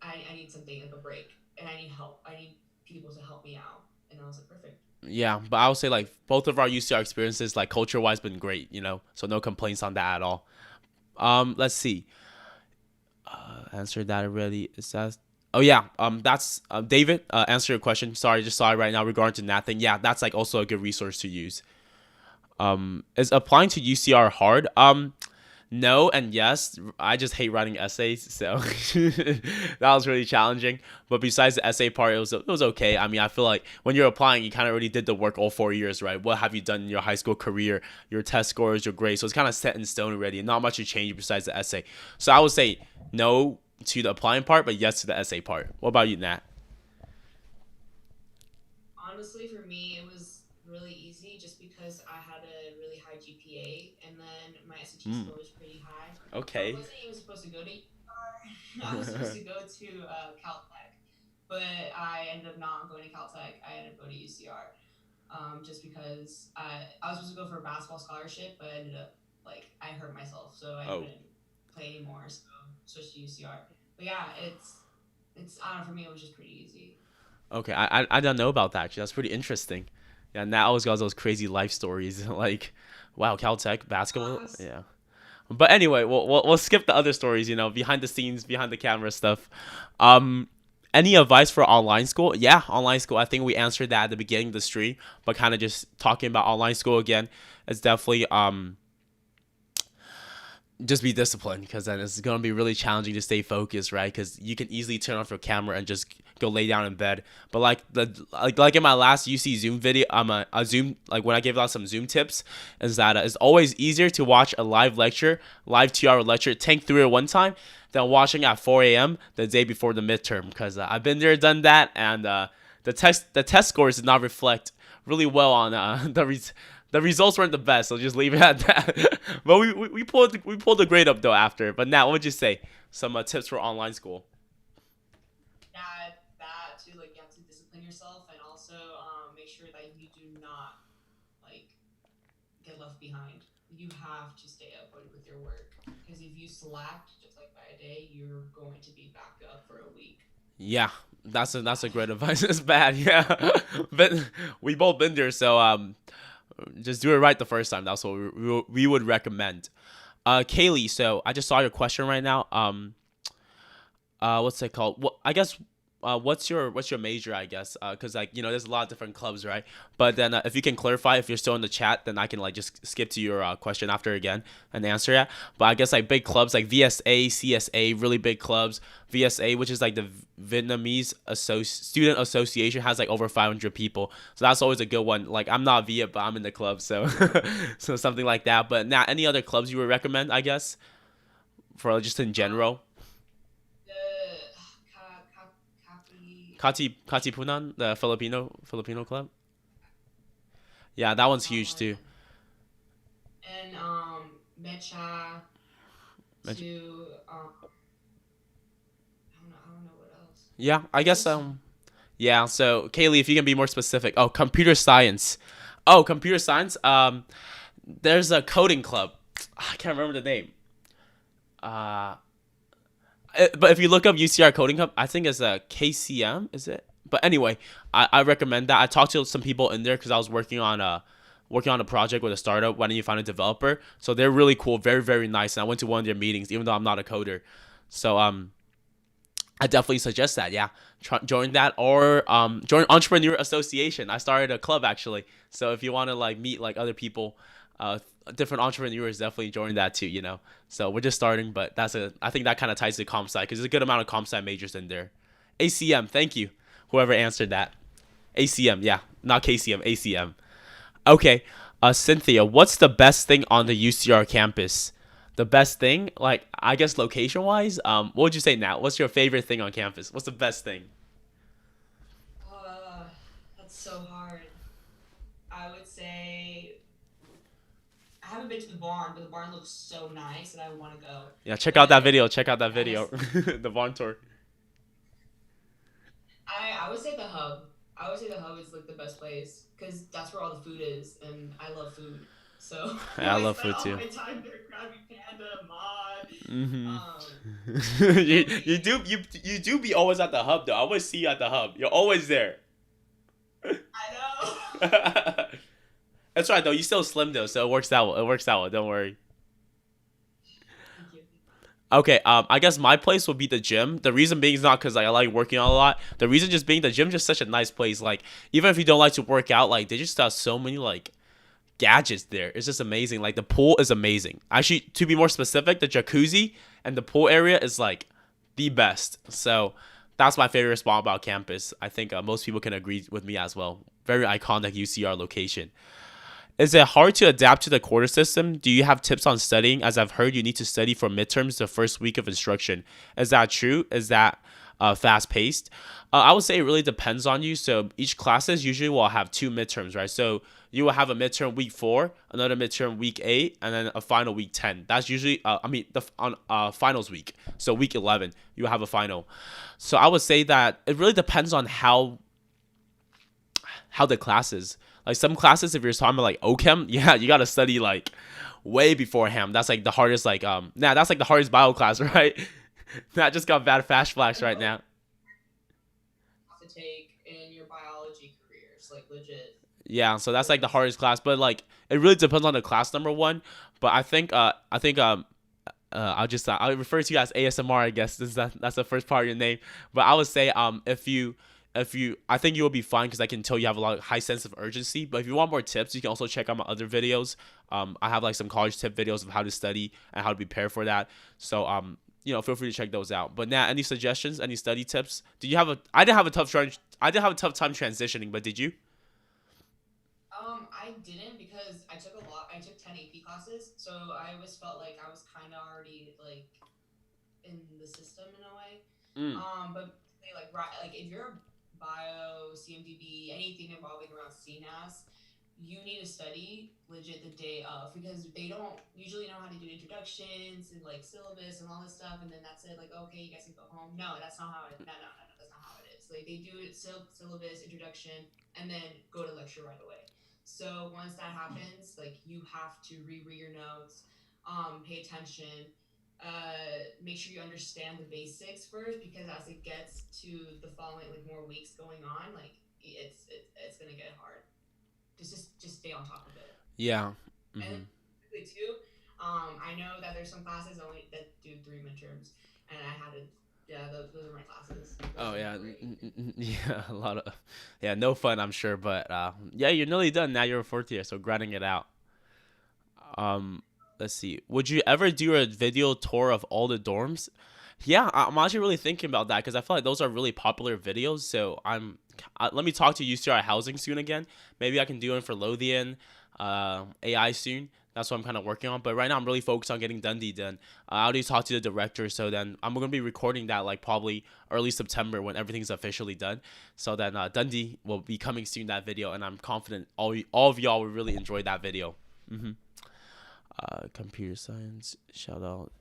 I need something like a break, and I need help. I need people to help me out. And I was like, perfect. Yeah, but I would say like both of our UCR experiences, like culture wise, been great. So no complaints on that at all. Let's see. Answer that already. Is that? Oh yeah. That's David. Answer your question. Sorry, just saw it right now regarding to that thing. Yeah, that's like also a good resource to use. Is applying to UCR hard? No and yes. I just hate writing essays, so that was really challenging. But besides the essay part, it was okay. I mean, I feel like when you're applying, you kind of already did the work all 4 years, right? What have you done in your high school career? Your test scores, your grades, so it's kind of set in stone already, and not much to change besides the essay. So I would say no to the applying part, but yes to the essay part. What about you, Nat? Honestly, for me, it was really easy just because I had a really high GPA, and then my SAT Mm, score was pretty high. I okay. wasn't even supposed to go to UCR. I was supposed to go to Caltech, but I ended up not going to Caltech. I ended up going to UCR, just because I was supposed to go for a basketball scholarship, but I ended up like I hurt myself, so I Oh, couldn't. play anymore, so switched to UCR. But yeah, it's I don't know, for me it was just pretty easy. Okay, I don't know about that actually. That's pretty interesting. Yeah, Nat always got those crazy life stories. Like, wow, Caltech basketball. Us. Yeah. But anyway, we'll skip the other stories. You know, behind the scenes, behind the camera stuff. Um, any advice for online school? Yeah, online school. I think we answered that at the beginning of the stream, but kind of just talking about online school again. It's definitely just be disciplined, because then it's going to be really challenging to stay focused, right? Because you can easily turn off your camera and just go lay down in bed. But like in my last UC Zoom video, a Zoom, like when I gave out some Zoom tips, is that it's always easier to watch a live lecture, live 2 hour lecture, tank through it one time, than watching at 4 a.m. the day before the midterm. Because I've been there, done that, and the test scores did not reflect really well on the results weren't the best, so just leave it at that. But we pulled the grade up though after. But now, what would you say? Some tips for online school? Yeah, that too. Like you have to discipline yourself, and also make sure that you do not like get left behind. You have to stay up with your work because if you slack just like by a day, you're going to be back up for a week. Yeah, that's a great advice. It's bad, yeah, but we both been there, so just do it right the first time. That's what we would recommend. Kaylee, so I just saw your question right now. What's it called? What I guess. What's your major? I guess. Cause like there's a lot of different clubs, right? But then if you can clarify if you're still in the chat, then I can like just skip to your question after again and answer it. But I guess like big clubs like VSA, CSA, really big clubs. VSA, which is like the Vietnamese Student Association, has like over 500 people. So that's always a good one. Like I'm not Viet, but I'm in the club, so so something like that. But now, any other clubs you would recommend? I guess for just in general. The Kapi, Katipunan, the Filipino club. Yeah, that one's that huge one, too. and Mecha to I don't know what else. Yeah, I guess There's yeah, so Kaylee, if you can be more specific. Oh, computer science. Oh, computer science. There's a coding club. I can't remember the name. Uh but if you look up UCR coding club, I think it's a KCM, is it? But anyway, I recommend that. I talked to some people in there because I was working on a project with a startup when you find a developer. So they're really cool, very, very nice. And I went to one of their meetings, even though I'm not a coder. So I definitely suggest that. Yeah, join that, or join Entrepreneur Association. I started a club actually. So if you want to like meet like other people, different entrepreneurs, definitely join that too. So we're just starting, but I think that kind of ties to comp sci, because there's a good amount of comp sci majors in there. ACM, thank you, whoever answered that. ACM, yeah, not KCM, ACM. Okay, Cynthia, what's the best thing on the UCR campus? The best thing, like I guess location wise, what would you say now? What's your favorite thing on campus? What's the best thing? uh, that's so hard. I would say I haven't been to the barn, but the barn looks so nice and I want to go. Yeah, check out that But video. Check out that I video. guess The Vaughn tour. I would say the hub. I would say the hub is like the best place because that's where all the food is, and I love food. So Yeah, I I love spent food all too. my time there, Krabby Panda, Mod. Hmm. Sophie. You do be always at the hub though. I always see you at the hub. You're always there. I know. That's right though. You still slim though, so it works out. It works out. Don't worry. Thank you. Okay, I guess my place would be the gym. The reason being is not because I like working out a lot. The reason just being the gym just such a nice place. Like even if you don't like to work out, like they just have so many like gadgets there. It's just amazing. Like the pool is amazing. Actually, to be more specific, the jacuzzi and the pool area is like the best. So that's my favorite spot about campus. I think most people can agree with me as well. Very iconic UCR location. Is it hard to adapt to the quarter system? Do you have tips on studying? As I've heard, you need to study for midterms the first week of instruction. Is that true? Is that fast paced? I would say it really depends on you. So each classes usually will have two midterms, right? So you will have a midterm week 4, another midterm week 8, and then a final week 10. That's usually, on finals week. So week 11, you have a final. So I would say that it really depends on how the classes. Like some classes, if you're talking about like OChem, yeah, you gotta study like way before ham. That's like the hardest that's like the hardest bio class, right? That just got bad flash flags I know right like now. have to take in your biology careers, like legit. Yeah, so that's like the Because hardest class, but like it really depends on the class number one. But I'll refer to you as ASMR. I guess that's the first part of your name. But I would say if you I think you will be fine because I can tell you have a lot of high sense of urgency. But if you want more tips, you can also check out my other videos. I have like some college tip videos of how to study and how to prepare for that. So feel free to check those out. But now, any suggestions? Any study tips? Did you have a? I didn't have a tough time transitioning, but did you? I didn't because I took a lot. I took 10 AP classes, so I always felt like I was kind of already like in the system in a way. Mm. But like if you're a bio, CMDB, anything involving around CNAS, you need to study legit the day of because they don't usually know how to do introductions and like syllabus and all this stuff, and then that's it. Like, okay, you guys can go home. No, that's not how it. No, no, no, no, that's not how it is. Like they do it syllabus, introduction, and then go to lecture right away. So once that happens, like you have to reread your notes, pay attention, make sure you understand the basics first because as it gets to the following like more weeks going on, like it's gonna get hard. Just stay on top of it. Yeah. And Hmm. then quickly too, I know that there's some classes only that do 3 midterms, and I had to. Yeah, those are my classes. Those Oh are yeah, great. yeah, a lot of, yeah, no fun, I'm sure, but yeah, you're nearly done. Now you're a fourth year, so grinding it out. Um, let's see. Would you ever do a video tour of all the dorms? Yeah, I'm actually really thinking about that because I feel like those are really popular videos. So let me talk to UCR housing soon again. Maybe I can do one for Lothian, AI soon. That's what I'm kind of working on. But right now I'm really focused on getting Dundee done. I already talked to the director, so then I'm gonna be recording that like probably early September when everything's officially done. So then Dundee will be coming soon that video, and I'm confident all of y'all will really enjoy that video. Hmm. Computer science, shout out.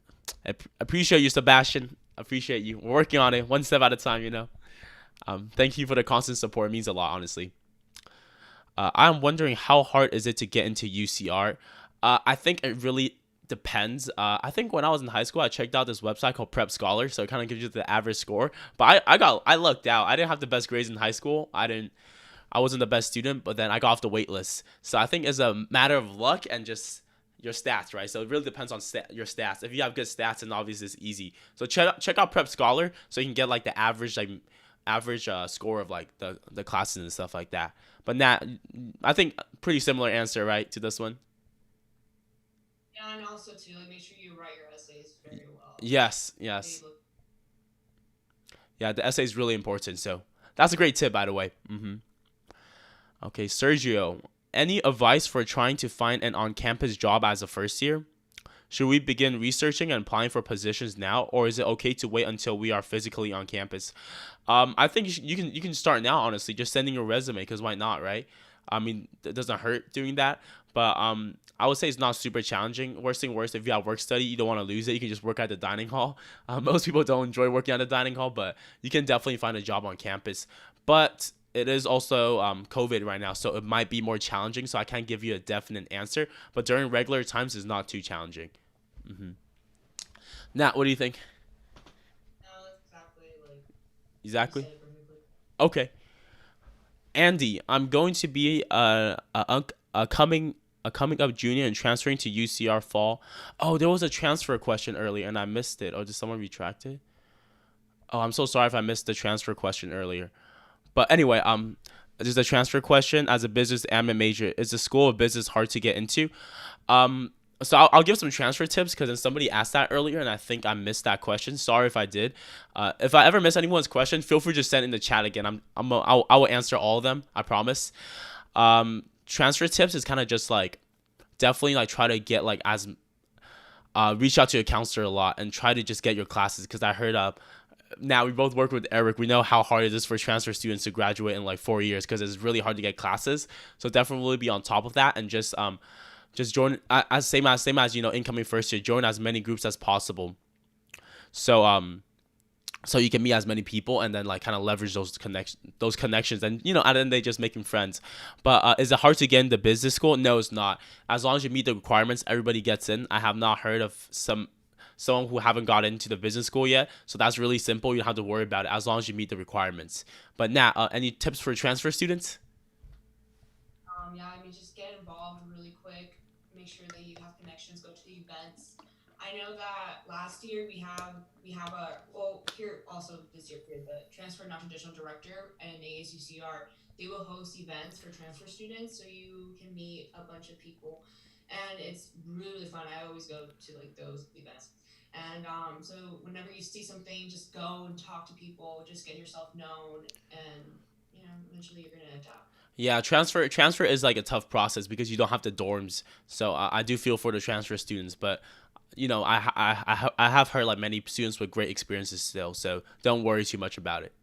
Appreciate you, Sebastian. Appreciate you. We're working on it one step at a time. Thank you for the constant support. It means a lot, honestly. I'm wondering how hard is it to get into UCR? I think it really depends. I think when I was in high school, I checked out this website called Prep Scholar, so it kind of gives you the average score. But I lucked out. I didn't have the best grades in high school. I wasn't the best student, but then I got off the wait list. So I think it's a matter of luck and just your stats, right? So it really depends on your stats. If you have good stats, then obviously it's easy. So check out Prep Scholar so you can get like the average score of like the classes and stuff like that. But Nat, I think pretty similar answer, right, to this one. Yeah, and also too, like make sure you write your essays very well. Yes, They yes, look yeah. The essay is really important. So that's a great tip, by the way. Okay, Sergio. Any advice for trying to find an on-campus job as a first year? Should we begin researching and applying for positions now, or is it okay to wait until we are physically on campus? I think you can start now. Honestly, just sending your resume because why not, right? I mean, it doesn't hurt doing that. But I would say it's not super challenging. Worst thing worst, if you have work study, you don't want to lose it. You can just work at the dining hall. Most people don't enjoy working at the dining hall, but you can definitely find a job on campus. But it is also COVID right now, so it might be more challenging. So I can't give you a definite answer. But during regular times, it's not too challenging. Mm-hmm. Nat, what do you think? no, that's exactly like you Exactly. said it perfectly. Okay, Andy, I'm going to be a coming up junior and transferring to UCR fall. Oh, there was a transfer question earlier and I missed it. Oh, did someone retract it? Oh, I'm so sorry if I missed the transfer question earlier. But anyway, there's a transfer question as a business admin major. Is the school of business hard to get into? Um, so I'll give some transfer tips because then somebody asked that earlier and I think I missed that question. Sorry if I did. If I ever miss anyone's question, feel free to send in the chat again. I will answer all of them. I promise. Transfer tips is kind of just like definitely like try to get like as reach out to your counselor a lot and try to just get your classes because I heard now we both work with Eric. We know how hard it is for transfer students to graduate in like 4 years because it's really hard to get classes. So definitely be on top of that and just join as same as incoming first year. Join as many groups as possible. So so you can meet as many people and then like kind of leverage those connections, and and then they just making friends. But is it hard to get into business school? No, it's not. As long as you meet the requirements, everybody gets in. I have not heard of someone who haven't got into the business school yet, so that's really simple. You don't have to worry about it as long as you meet the requirements. But Nat, any tips for transfer students? Yeah, I mean, just get involved really quick. Make sure that you have connections. Go to the events. I know that last year we have a well here also this year here the transfer non-traditional director and ASUCR, they will host events for transfer students so you can meet a bunch of people, and it's really fun. I always go to like those events, and so whenever you see something, just go and talk to people. Just get yourself known, and eventually you're gonna adapt. Yeah, transfer is like a tough process because you don't have the dorms. So I do feel for the transfer students, but I have heard like many students with great experiences still. So don't worry too much about it.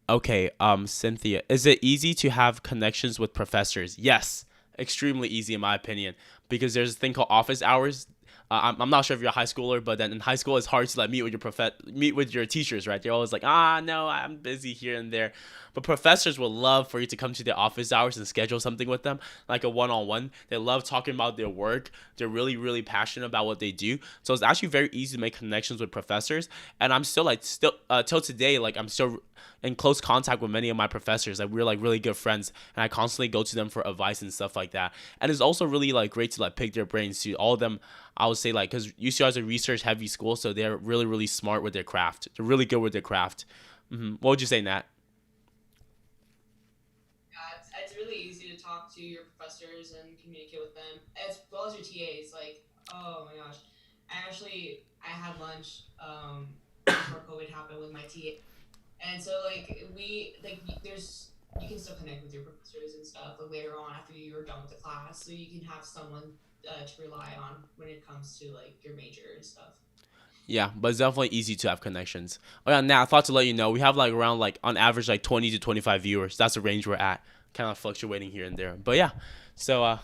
Okay, Cynthia, is it easy to have connections with professors? Yes, extremely easy in my opinion, because there's a thing called office hours. I'm not sure if you're a high schooler, but then in high school it's hard to like meet with your teachers, right? They're always like, no, I'm busy here and there. But professors will love for you to come to their office hours and schedule something with them, like a one-on-one. They love talking about their work. They're really, really passionate about what they do. So it's actually very easy to make connections with professors. And I'm still till today, like I'm still in close contact with many of my professors. Like we're like really good friends, and I constantly go to them for advice and stuff like that. And it's also really like great to like pick their brains too. All of them, I would say, like, because UCR is a research heavy school, so they're really, really smart with their craft. They're really good with their craft. What would you say, Nat? Yeah, it's really easy to talk to your professors and communicate with them as well as your TAs. Like, oh my gosh, I had lunch before COVID happened with my TA, and so like there's you can still connect with your professors and stuff like later on after you're done with the class, so you can have someone to rely on when it comes to like your major and stuff. Yeah, but it's definitely easy to have connections. Oh yeah, Nat, I thought to let you know we have like around like on average like 20 to 25 viewers. That's the range we're at, kind of fluctuating here and there. But yeah, so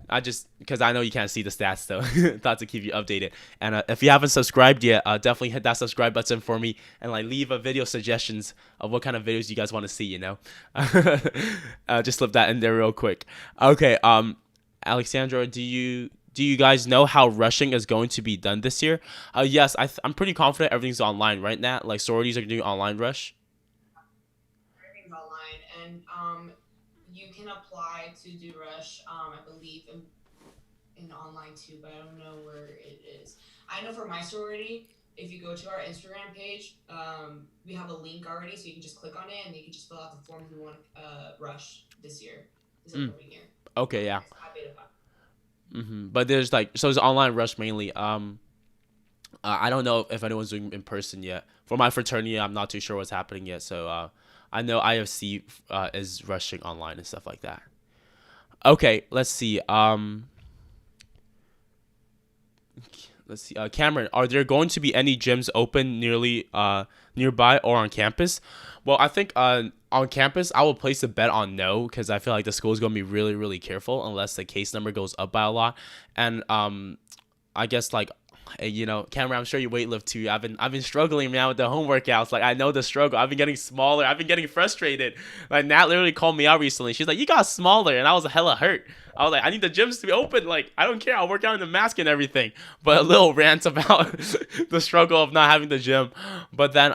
I just because I know you can't see the stats though, thought to keep you updated. And if you haven't subscribed yet, definitely hit that subscribe button for me and like leave a video suggestions of what kind of videos you guys want to see. Just slip that in there real quick. Okay, Alexandra, do you guys know how rushing is going to be done this year? Yes, I'm pretty confident everything's online right now. Like sororities are doing online rush. Everything's online, and you can apply to do Rush. I believe in online too, but I don't know where it is. I know for my sorority, if you go to our Instagram page, we have a link already, so you can just click on it and you can just fill out the form you want to rush this year, this Mm, upcoming year. okay, yeah. It's Pi Beta Phi. But there's like so it's online rush mainly. I don't know if anyone's doing in person yet. For my fraternity, I'm not too sure what's happening yet. So I know IFC is rushing online and stuff like that. Okay, let's see. Let's see. Cameron, are there going to be any gyms open nearby or on campus? Well, I think on campus, I will place a bet on no because I feel like the school is going to be really, really careful unless the case number goes up by a lot. And I guess like hey, Cameron, I'm sure you weightlift too. I've been struggling now with the home workouts. Like I know the struggle. I've been getting smaller. I've been getting frustrated. Like Nat literally called me out recently. She's like, "You got smaller," and I was hella hurt. I was like, "I need the gyms to be open. Like I don't care. I'll work out in the mask and everything." But a little rant about the struggle of not having the gym. But then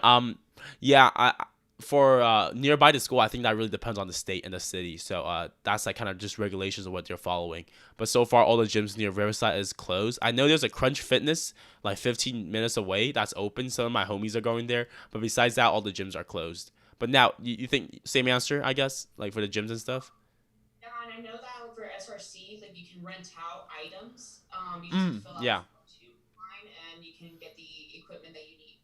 yeah, I for nearby the school, I think that really depends on the state and the city. So that's like kind of just regulations of what they're following. But so far, all the gyms near Riverside is closed. I know there's a Crunch Fitness like 15 minutes away that's open. Some of my homies are going there. But besides that, all the gyms are closed. But now, you think same answer, I guess, like for the gyms and stuff? Yeah, and I know that for SRC, like you can rent out items. You just have to fill out Yeah, the form too online, and you can get the equipment that you need.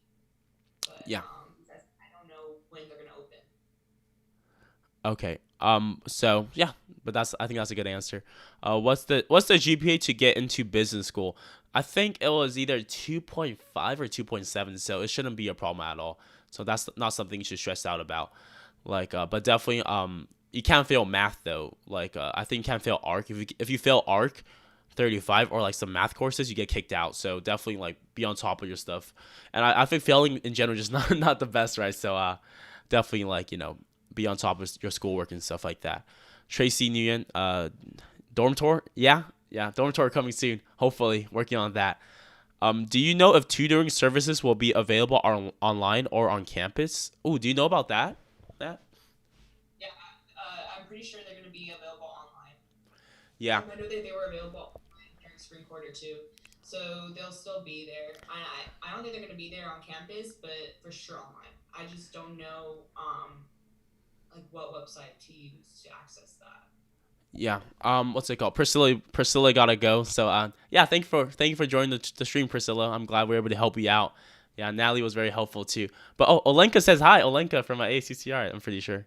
But yeah. I don't know when they're gonna open. Okay. So yeah, but I think that's a good answer. What's the GPA to get into business school? I think it was either 2.5 or 2.7, so it shouldn't be a problem at all. So that's not something you should stress out about. Like, but definitely, you can't fail math though. Like, I think you can't fail arc. If you fail arc, 35 or like some math courses, you get kicked out. So definitely like be on top of your stuff. And I think failing in general is just not the best, right? So definitely like, be on top of your schoolwork and stuff like that. Tracy Nguyen, dorm tour? Yeah. Yeah, dorm tour coming soon. Hopefully, working on that. Do you know if tutoring services will be available online or on campus? Oh, do you know about that? That? Yeah, I'm pretty sure they're going to be available online. Yeah. I know that they were available online during spring quarter too, so they'll still be there. I don't think they're going to be there on campus, but for sure online. I just don't know like what website to use to access that. Yeah. What's it called? Priscilla gotta go. So yeah, thank you for joining the stream, Priscilla. I'm glad we were able to help you out. Yeah, Natalie was very helpful too. But oh, Olenka says hi. Olenka from ACCR. I'm pretty sure.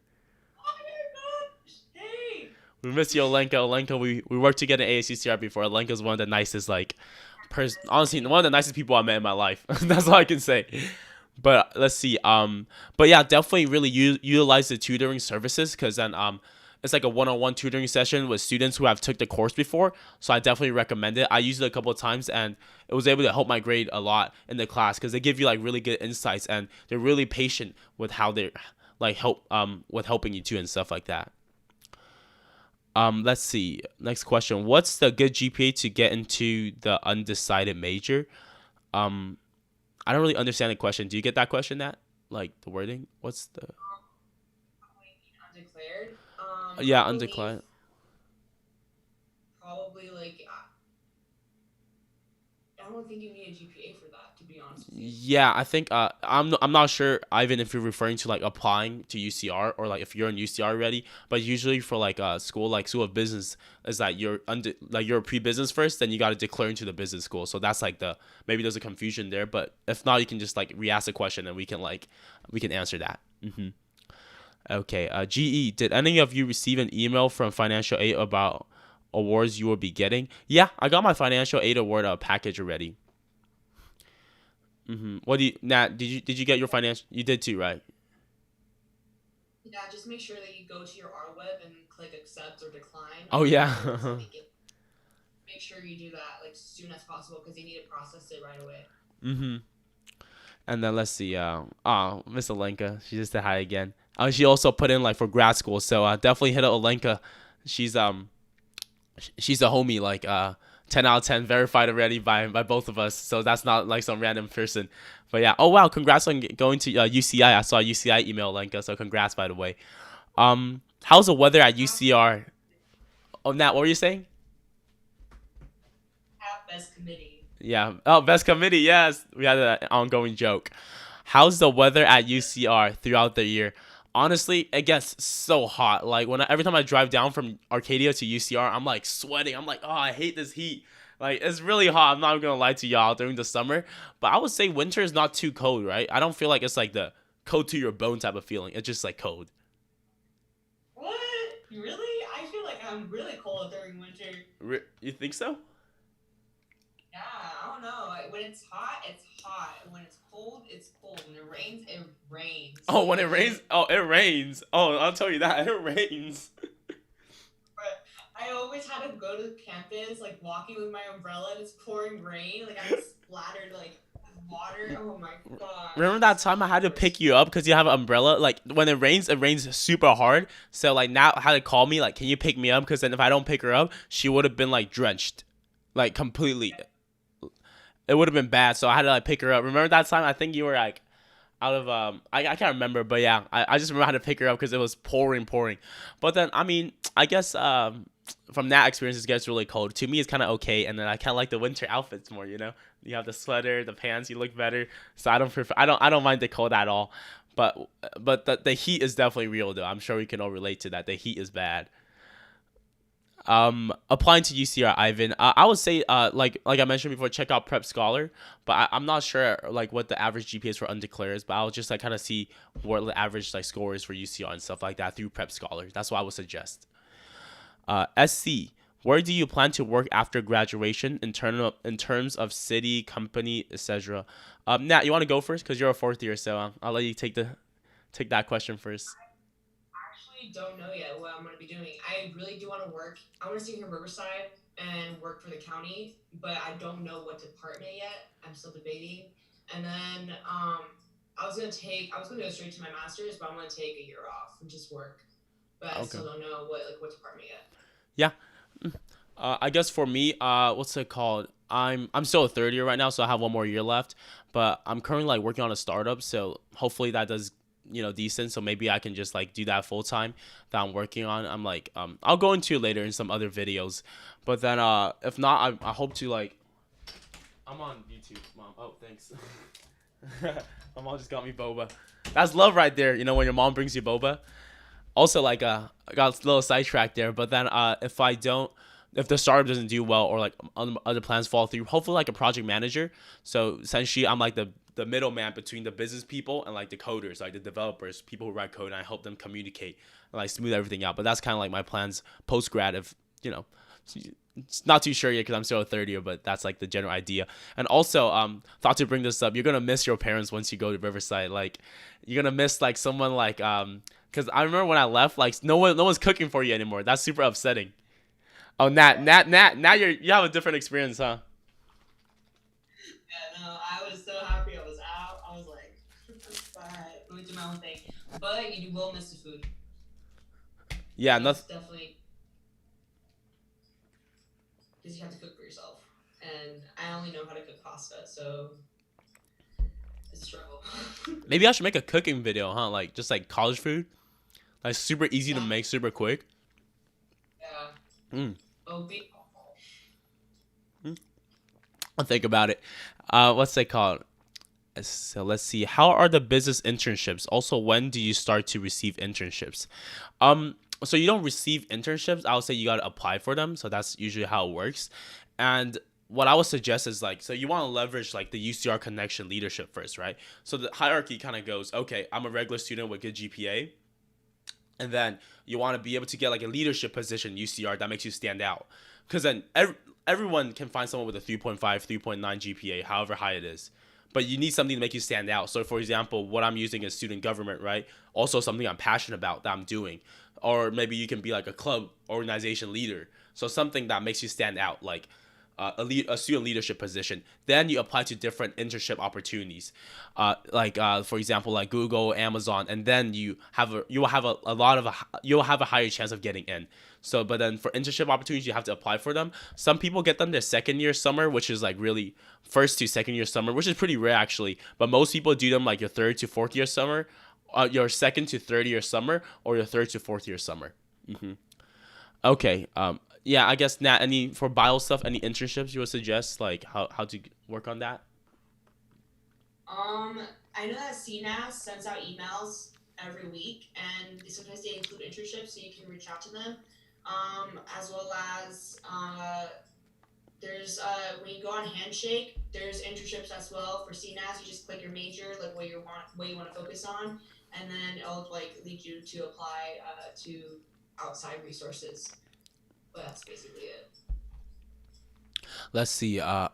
Oh my gosh! Hey. We miss you, Olenka. Olenka, we worked together at ACCR before. Olenka's one of the nicest, like, honestly, one of the nicest people I met in my life. That's all I can say. But let's see. But yeah, definitely really utilize the tutoring services because then it's like a one-on-one tutoring session with students who have took the course before. So I definitely recommend it. I used it a couple of times and it was able to help my grade a lot in the class because they give you like really good insights and they're really patient with how they're like help with helping you too and stuff like that. Let's see. Next question. What's the good GPA to get into the undecided major? Um, I don't really understand the question. Do you get that question? That like the wording? What's the Undeclared. yeah I believe undeclared? probably like I don't think you need a GPA for that. To be honest with you. Yeah, I think I'm not sure Ivan if you're referring to like applying to UCR or like if you're in UCR already, but usually for like school of business is that you're a pre-business first, then you got to declare into the business school. So that's like the maybe there's a confusion there, but if not, you can just like re-ask the question and we can answer that. Okay. GE, did any of you receive an email from financial aid about awards you will be getting? Yeah, I got my financial aid award package already. What do you Nat? Did you get your financial? You did too, right? Yeah, just make sure that you go to your R web and click accept or decline Oh on the yeah. awards that they give. Make sure you do that like as soon as possible because they need to process it right away. mhm. And then let's see. Miss Olenka, she just said hi again. She also put in like for grad school, so definitely hit up Olenka. She's she's a homie, like 10 out of 10 verified already by both of us. So that's not like some random person. But yeah. Oh wow, congrats on going to UCI. I saw a UCI email, Olenka. So congrats by the way. How's the weather at Have UCR? Oh, Nat, what were you saying? have best committee. Yeah. Oh, best committee. Yes, we had an ongoing joke. How's the weather at UCR throughout the year? Honestly, it gets so hot. Like every time I drive down from Arcadia to UCR, I'm like sweating. I'm like, oh, I hate this heat. Like it's really hot. I'm not gonna lie to y'all during the summer, but I would say winter is not too cold, right? I don't feel like it's like the cold to your bone type of feeling. It's just like cold. What? Really? I feel like I'm really cold during winter. You think so? Yeah, I don't know. Like, when it's hot, it's hot. And when it's cold, it's cold. When it rains. Oh, Like when it it rains, just. oh, it rains. Oh, I'll tell you that it rains. But I always had to go to campus, like walking with my umbrella, and it's pouring rain. Like I'm splattered, like with water. Oh my gosh, Remember that it's time I the had to worst. pick you up because you have an umbrella? Like when it rains super hard. So like now had to call me like, can you pick me up? Because then if I don't pick her up, she would have been like drenched, like completely. It would have been bad. So I had to like pick her up. Remember that time? I think you were like out of I can't remember, but yeah, I just remember how to pick her up because it was pouring. But then I mean, I guess from that experience it gets really cold. To me it's kinda okay, and then I kinda like the winter outfits more, you know? You have the sweater, the pants, you look better. So I don't mind the cold at all. But the heat is definitely real though. I'm sure we can all relate to that. The heat is bad. Applying to UCR, Ivan, I would say like I mentioned before, check out Prep Scholar, but I'm not sure like what the average GPA is for undeclared is, but I'll just like kind of see what the average like score is for UCR and stuff like that through Prep Scholar. That's what I would suggest. SC, where do you plan to work after graduation in terms of city, company, etc.? Nat, you want to go first because you're a fourth year, so I'll let you take that question first. Actually don't know yet what I'm gonna be doing. I really do want to work. I want to stay here in Riverside. and work for the county, but I don't know what department yet. I'm still debating. And then I was gonna go straight to my master's, but I'm gonna take a year off and just work. But I Okay. still don't know what department yet. Yeah. I guess for me, what's it called? I'm still a third year right now, so I have one more year left. But I'm currently like working on a startup, so hopefully that does decent. So maybe I can just like do that full time that I'm working on. I'm like I'll go into it later in some other videos, but then if not, I hope to like I'm on YouTube, mom. Oh, thanks. My mom just got me boba. That's love right there. You know when your mom brings you boba. Also like I got a little sidetracked there, but then if the startup doesn't do well or like other plans fall through, hopefully like a project manager. So essentially I'm like the middleman between the business people and like the coders, like the developers, people who write code, and I help them communicate and like smooth everything out. But that's kind of like my plans post grad, if you know it's not too sure yet because I'm still a third year, but that's like the general idea. And also, thought to bring this up. You're gonna miss your parents once you go to Riverside. Like, you're gonna miss like someone like because I remember when I left, like no one's cooking for you anymore. That's super upsetting. Oh, Nat. Now you have a different experience, huh? Yeah, no, I was so happy I was out. I was like, bye. Let me do my own thing. But you will miss the food. Yeah, That's nothing. definitely because you have to cook for yourself. And I only know how to cook pasta, so it's a struggle. Maybe I should make a cooking video, huh? Like just like college food, like super easy to Yeah, make, super quick. yeah. Mm. Oh, be I'll think about it. What's that called? So let's see. How are the business internships? Also, when do you start to receive internships? So you don't receive internships. I would say you gotta apply for them. So that's usually how it works. And what I would suggest is like, so you want to leverage like the UCR connection leadership first, right? So the hierarchy kind of goes, okay, I'm a regular student with good GPA, and then you want to be able to get like a leadership position in UCR that makes you stand out, because then everyone can find someone with a 3.5, 3.9 GPA, however high it is, but you need something to make you stand out. So for example, what I'm using is student government, right? Also something I'm passionate about that I'm doing. Or maybe you can be like a club organization leader, so something that makes you stand out, like a student leadership position. Then you apply to different internship opportunities, for example, like Google, Amazon, and then you will have a lot of you'll have a higher chance of getting in. So, but then for internship opportunities, you have to apply for them. Some people get them their second year summer, which is like really first to second year summer, which is pretty rare actually. But most people do them like your third to fourth year summer, your second to third year summer, or your third to fourth year summer. Okay. Yeah, I guess Nat, any for bio stuff, any internships you would suggest, like how to work on that? um, I know that CNAS sends out emails every week, and sometimes they include internships, so you can reach out to them. As well as there's when you go on Handshake, there's internships as well for CNAS. You just click your major, like what you want to focus on, and then it'll like lead you to apply to outside resources. But that's basically it. Let's see. Yeah,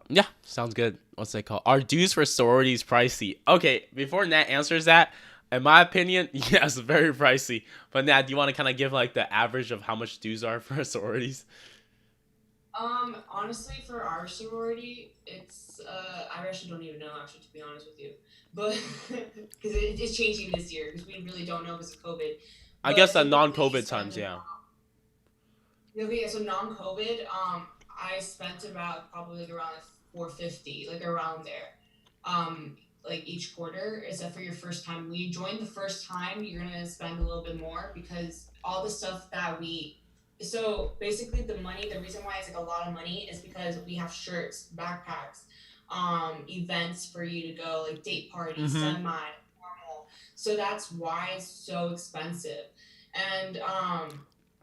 sounds good. What's it called? Are dues for sororities pricey? Okay, before Nat answers that, in my opinion, yes, very pricey. But Nat, do you want to kind of give like the average of how much dues are for sororities? Honestly, for our sorority, it's I actually don't even know actually to be honest with you, but because it's changing this year because we really don't know because of COVID. I But guess at typically, you non-COVID spend times, about yeah. okay. So non-COVID, I spent about probably like around like 450, like around there. Um, like each quarter, is that for your first time? When you join the first time, you're gonna spend a little bit more because all the stuff that we so basically the money, the reason why it's like a lot of money is because we have shirts, backpacks, events for you to go, like date parties, Mm-hmm. semi, normal. So that's why it's so expensive. And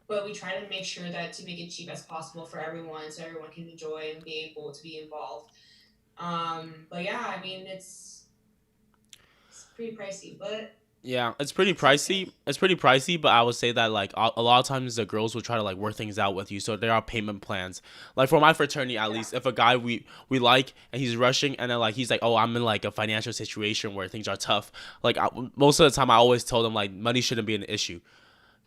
but we try to make sure that to make it cheap as possible for everyone so everyone can enjoy and be able to be involved. But yeah, I mean it's pretty pricey, but Yeah, it's pretty it's okay. pricey. It's pretty pricey, but I would say that like a lot of times the girls will try to like work things out with you. So there are payment plans. Like for my fraternity, at Yeah. least, if a guy we like and he's rushing and then like he's like, oh, I'm in like a financial situation where things are tough. Like most of the time, I always tell them like money shouldn't be an issue.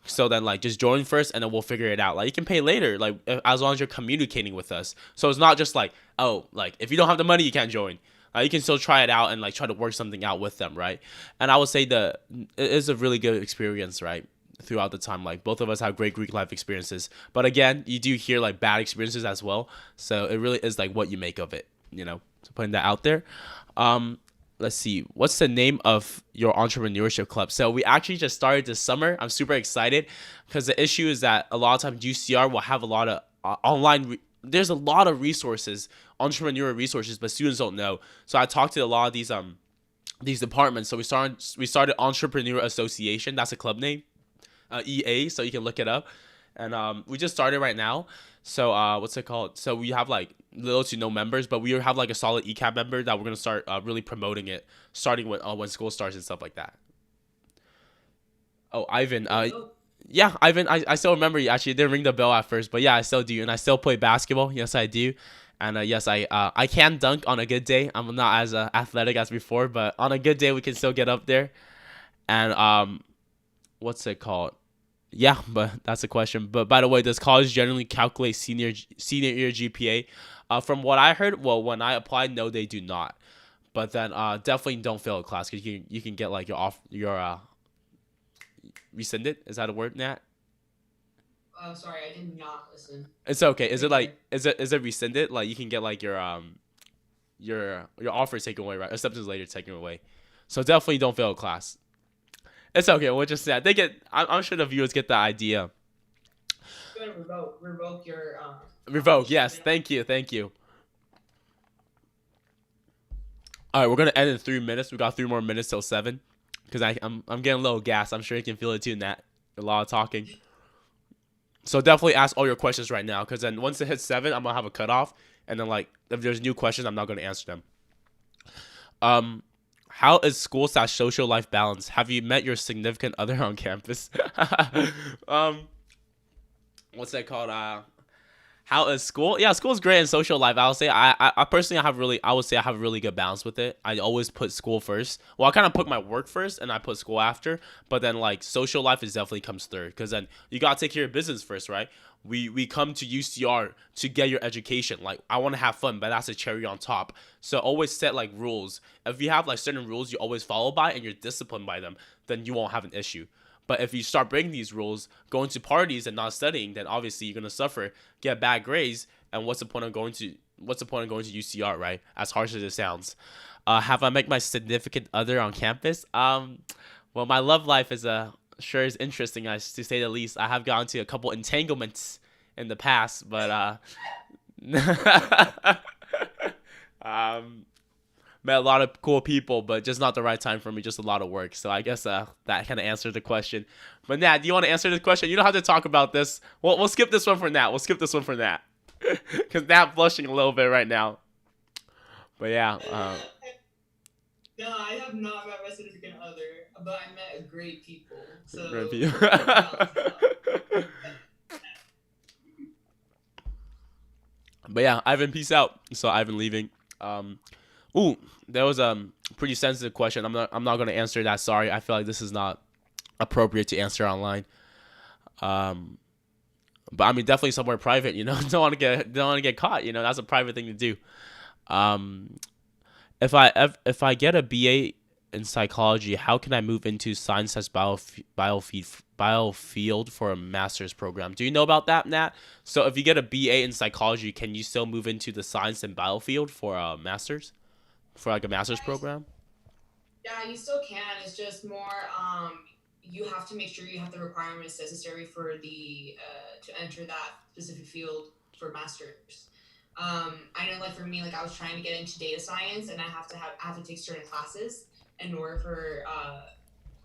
So then like just join first and then we'll figure it out. Like you can pay later, like as long as you're communicating with us. So it's not just like, oh, like if you don't have the money you can't join. You can still try it out and like try to work something out with them, right? And I would say it is a really good experience, right? Throughout the time, like both of us have great Greek life experiences, but again, you do hear like bad experiences as well. So it really is like what you make of it, you know. So putting that out there. Um, let's see, what's the name of your entrepreneurship club? So we actually just started this summer. I'm super excited because the issue is that a lot of times UCR will have a lot of there's a lot of resources, entrepreneurial resources, but students don't know. So I talked to a lot of these departments. So we started Entrepreneur Association. That's a club name, EA. So you can look it up, and we just started right now. So what's it called? So we have like little to no members, but we have like a solid ECAP member that we're gonna start really promoting it, starting when school starts and stuff like that. Oh, Ivan. Oh, Yeah, Ivan. I still remember you. Actually, it didn't ring the bell at first, but yeah, I still do, and I still play basketball. Yes, I do, and yes, I can dunk on a good day. I'm not as athletic as before, but on a good day, we can still get up there. And what's it called? Yeah, but that's a question. But by the way, does college generally calculate senior year GPA? From what I heard, well, when I applied, no, they do not. But then definitely don't fail a class because you can get like your rescinded. Is that a word, Nat? sorry, I did not listen. It's okay. Is Say it like again. is it rescinded? Like you can get like your offer taken away, right? Acceptance later taken away. So definitely don't fail a class. It's okay. We'll just say they get. I'm sure the viewers get the idea. Go ahead and revoke your Revoke. application. Yes. Thank you. Thank you. All right, we're gonna end in 3 minutes. We got 3 more minutes till 7, because I'm getting a little gas. I'm sure you can feel it too, Nat. A lot of talking. So definitely ask all your questions right now, because then once it hits 7, I'm gonna have a cutoff, and then like if there's new questions, I'm not gonna answer them. Um, how is school slash social life balance? Have you met your significant other on campus? um, what's that called? How is school? Yeah, school's great in social life. I would say I personally I would say I have a really good balance with it. I always put school first. Well, I kind of put my work first and I put school after. But then like social life is definitely comes third, because then you gotta take care of business first, right? We come to UCR to get your education. Like I want to have fun, but that's a cherry on top. So always set like rules. If you have like certain rules you always follow by and you're disciplined by them, then you won't have an issue. But if you start breaking these rules, going to parties and not studying, then obviously you're gonna suffer, get bad grades, and what's the point of going to UCR, right? As harsh as it sounds. Have I met my significant other on campus? Well, my love life is sure is interesting, as to say the least. I have gone to a couple entanglements in the past, but um, met a lot of cool people, but just not the right time for me. Just a lot of work. So I guess that kind of answered the question. But Nat, do you want to answer this question? You don't have to talk about this. We'll skip this one for Nat. We'll skip this one for Nat, because Nat blushing a little bit right now. But yeah, No, I have not met my significant other, but I met great people. So review. it balances out. But yeah, Ivan, peace out. So Ivan leaving. Um, ooh, there was a pretty sensitive question. I'm not gonna answer that. Sorry, I feel like this is not appropriate to answer online. Um, but I mean, definitely somewhere private. You know, don't want to get caught. You know, that's a private thing to do. Um, if I get a BA in psychology, how can I move into science as biofield for a master's program? Do you know about that, Nat? So if you get a BA in psychology, can you still move into the science and biofield for a master's, for like a master's program? Yeah, you still can. It's just more. You have to make sure you have the requirements necessary for the to enter that specific field for masters. I know, like for me, like I was trying to get into data science, and I have to take certain classes in order for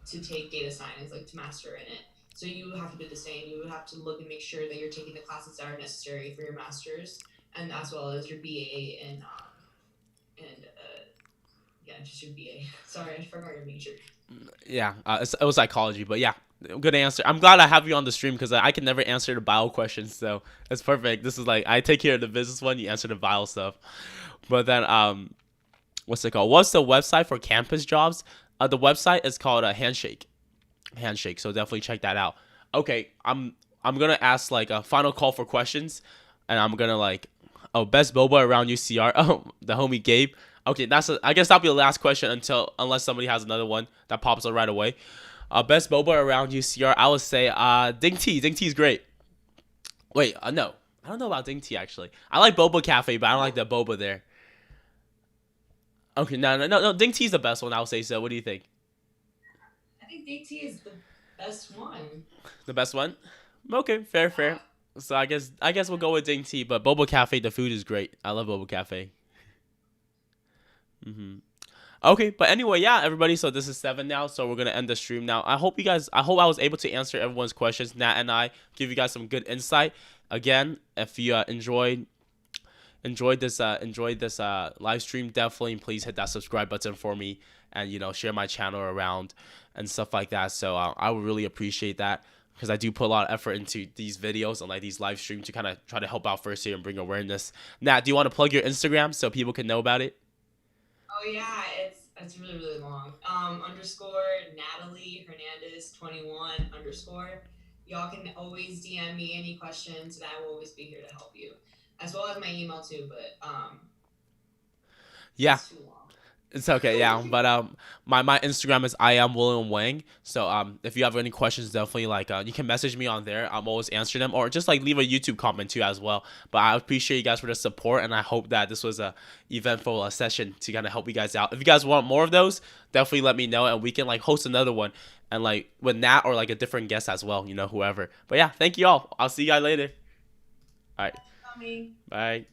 to take data science, like to master in it. So you have to do the same. You have to look and make sure that you're taking the classes that are necessary for your masters, and as well as your BA and yeah, just your BA. Sorry, I forgot your major. Yeah, it was psychology, but yeah, good answer. I'm glad I have you on the stream, because I can never answer the bio questions, so it's perfect. This is like I take care of the business one, you answer the bio stuff. But then what's it called? What's the website for campus jobs? The website is called a Handshake. Handshake. So definitely check that out. Okay, I'm gonna ask like a final call for questions, and I'm gonna like, oh, best boba around UCR. Oh, the homie Gabe. Okay, I guess that'll be the last question until unless somebody has another one that pops up right away. Best boba around UCR. I would say Ding Tea. Ding Tea is great. Wait, no, I don't know about Ding Tea actually. I like Boba Cafe, but I don't like the boba there. Okay, no. Ding Tea's the best one. I would say so. What do you think? I think DT is the best one. The best one? Okay, fair, fair. Yeah. So I guess we'll go with Ding Tea, but Boba Cafe, the food is great. I love Boba Cafe. hmm Okay, but anyway, yeah, everybody. So this is 7 now, so we're gonna end the stream now. I hope you guys. I hope I was able to answer everyone's questions. Nat and I give you guys some good insight. Again, if you enjoyed this live stream, definitely please hit that subscribe button for me, and share my channel around and stuff like that. So I would really appreciate that because I do put a lot of effort into these videos and like these live streams to kind of try to help out first here and bring awareness. Nat, do you want to plug your Instagram so people can know about it? Oh yeah, it's really really long. Underscore Natalie Hernandez 21 underscore. Y'all can always DM me any questions, and I will always be here to help you, as well as my email too. But Yeah, it's too long. it's okay, yeah. But my Instagram is I am William Wang. So if you have any questions, definitely like you can message me on there. I'm always answering them, or just like leave a YouTube comment too as well. But I appreciate you guys for the support, and I hope that this was a eventful session to kind of help you guys out. If you guys want more of those, definitely let me know, and we can like host another one, and like with Nat or like a different guest as well. Whoever. But yeah, thank you all. I'll see you guys later. All right, Coming. bye.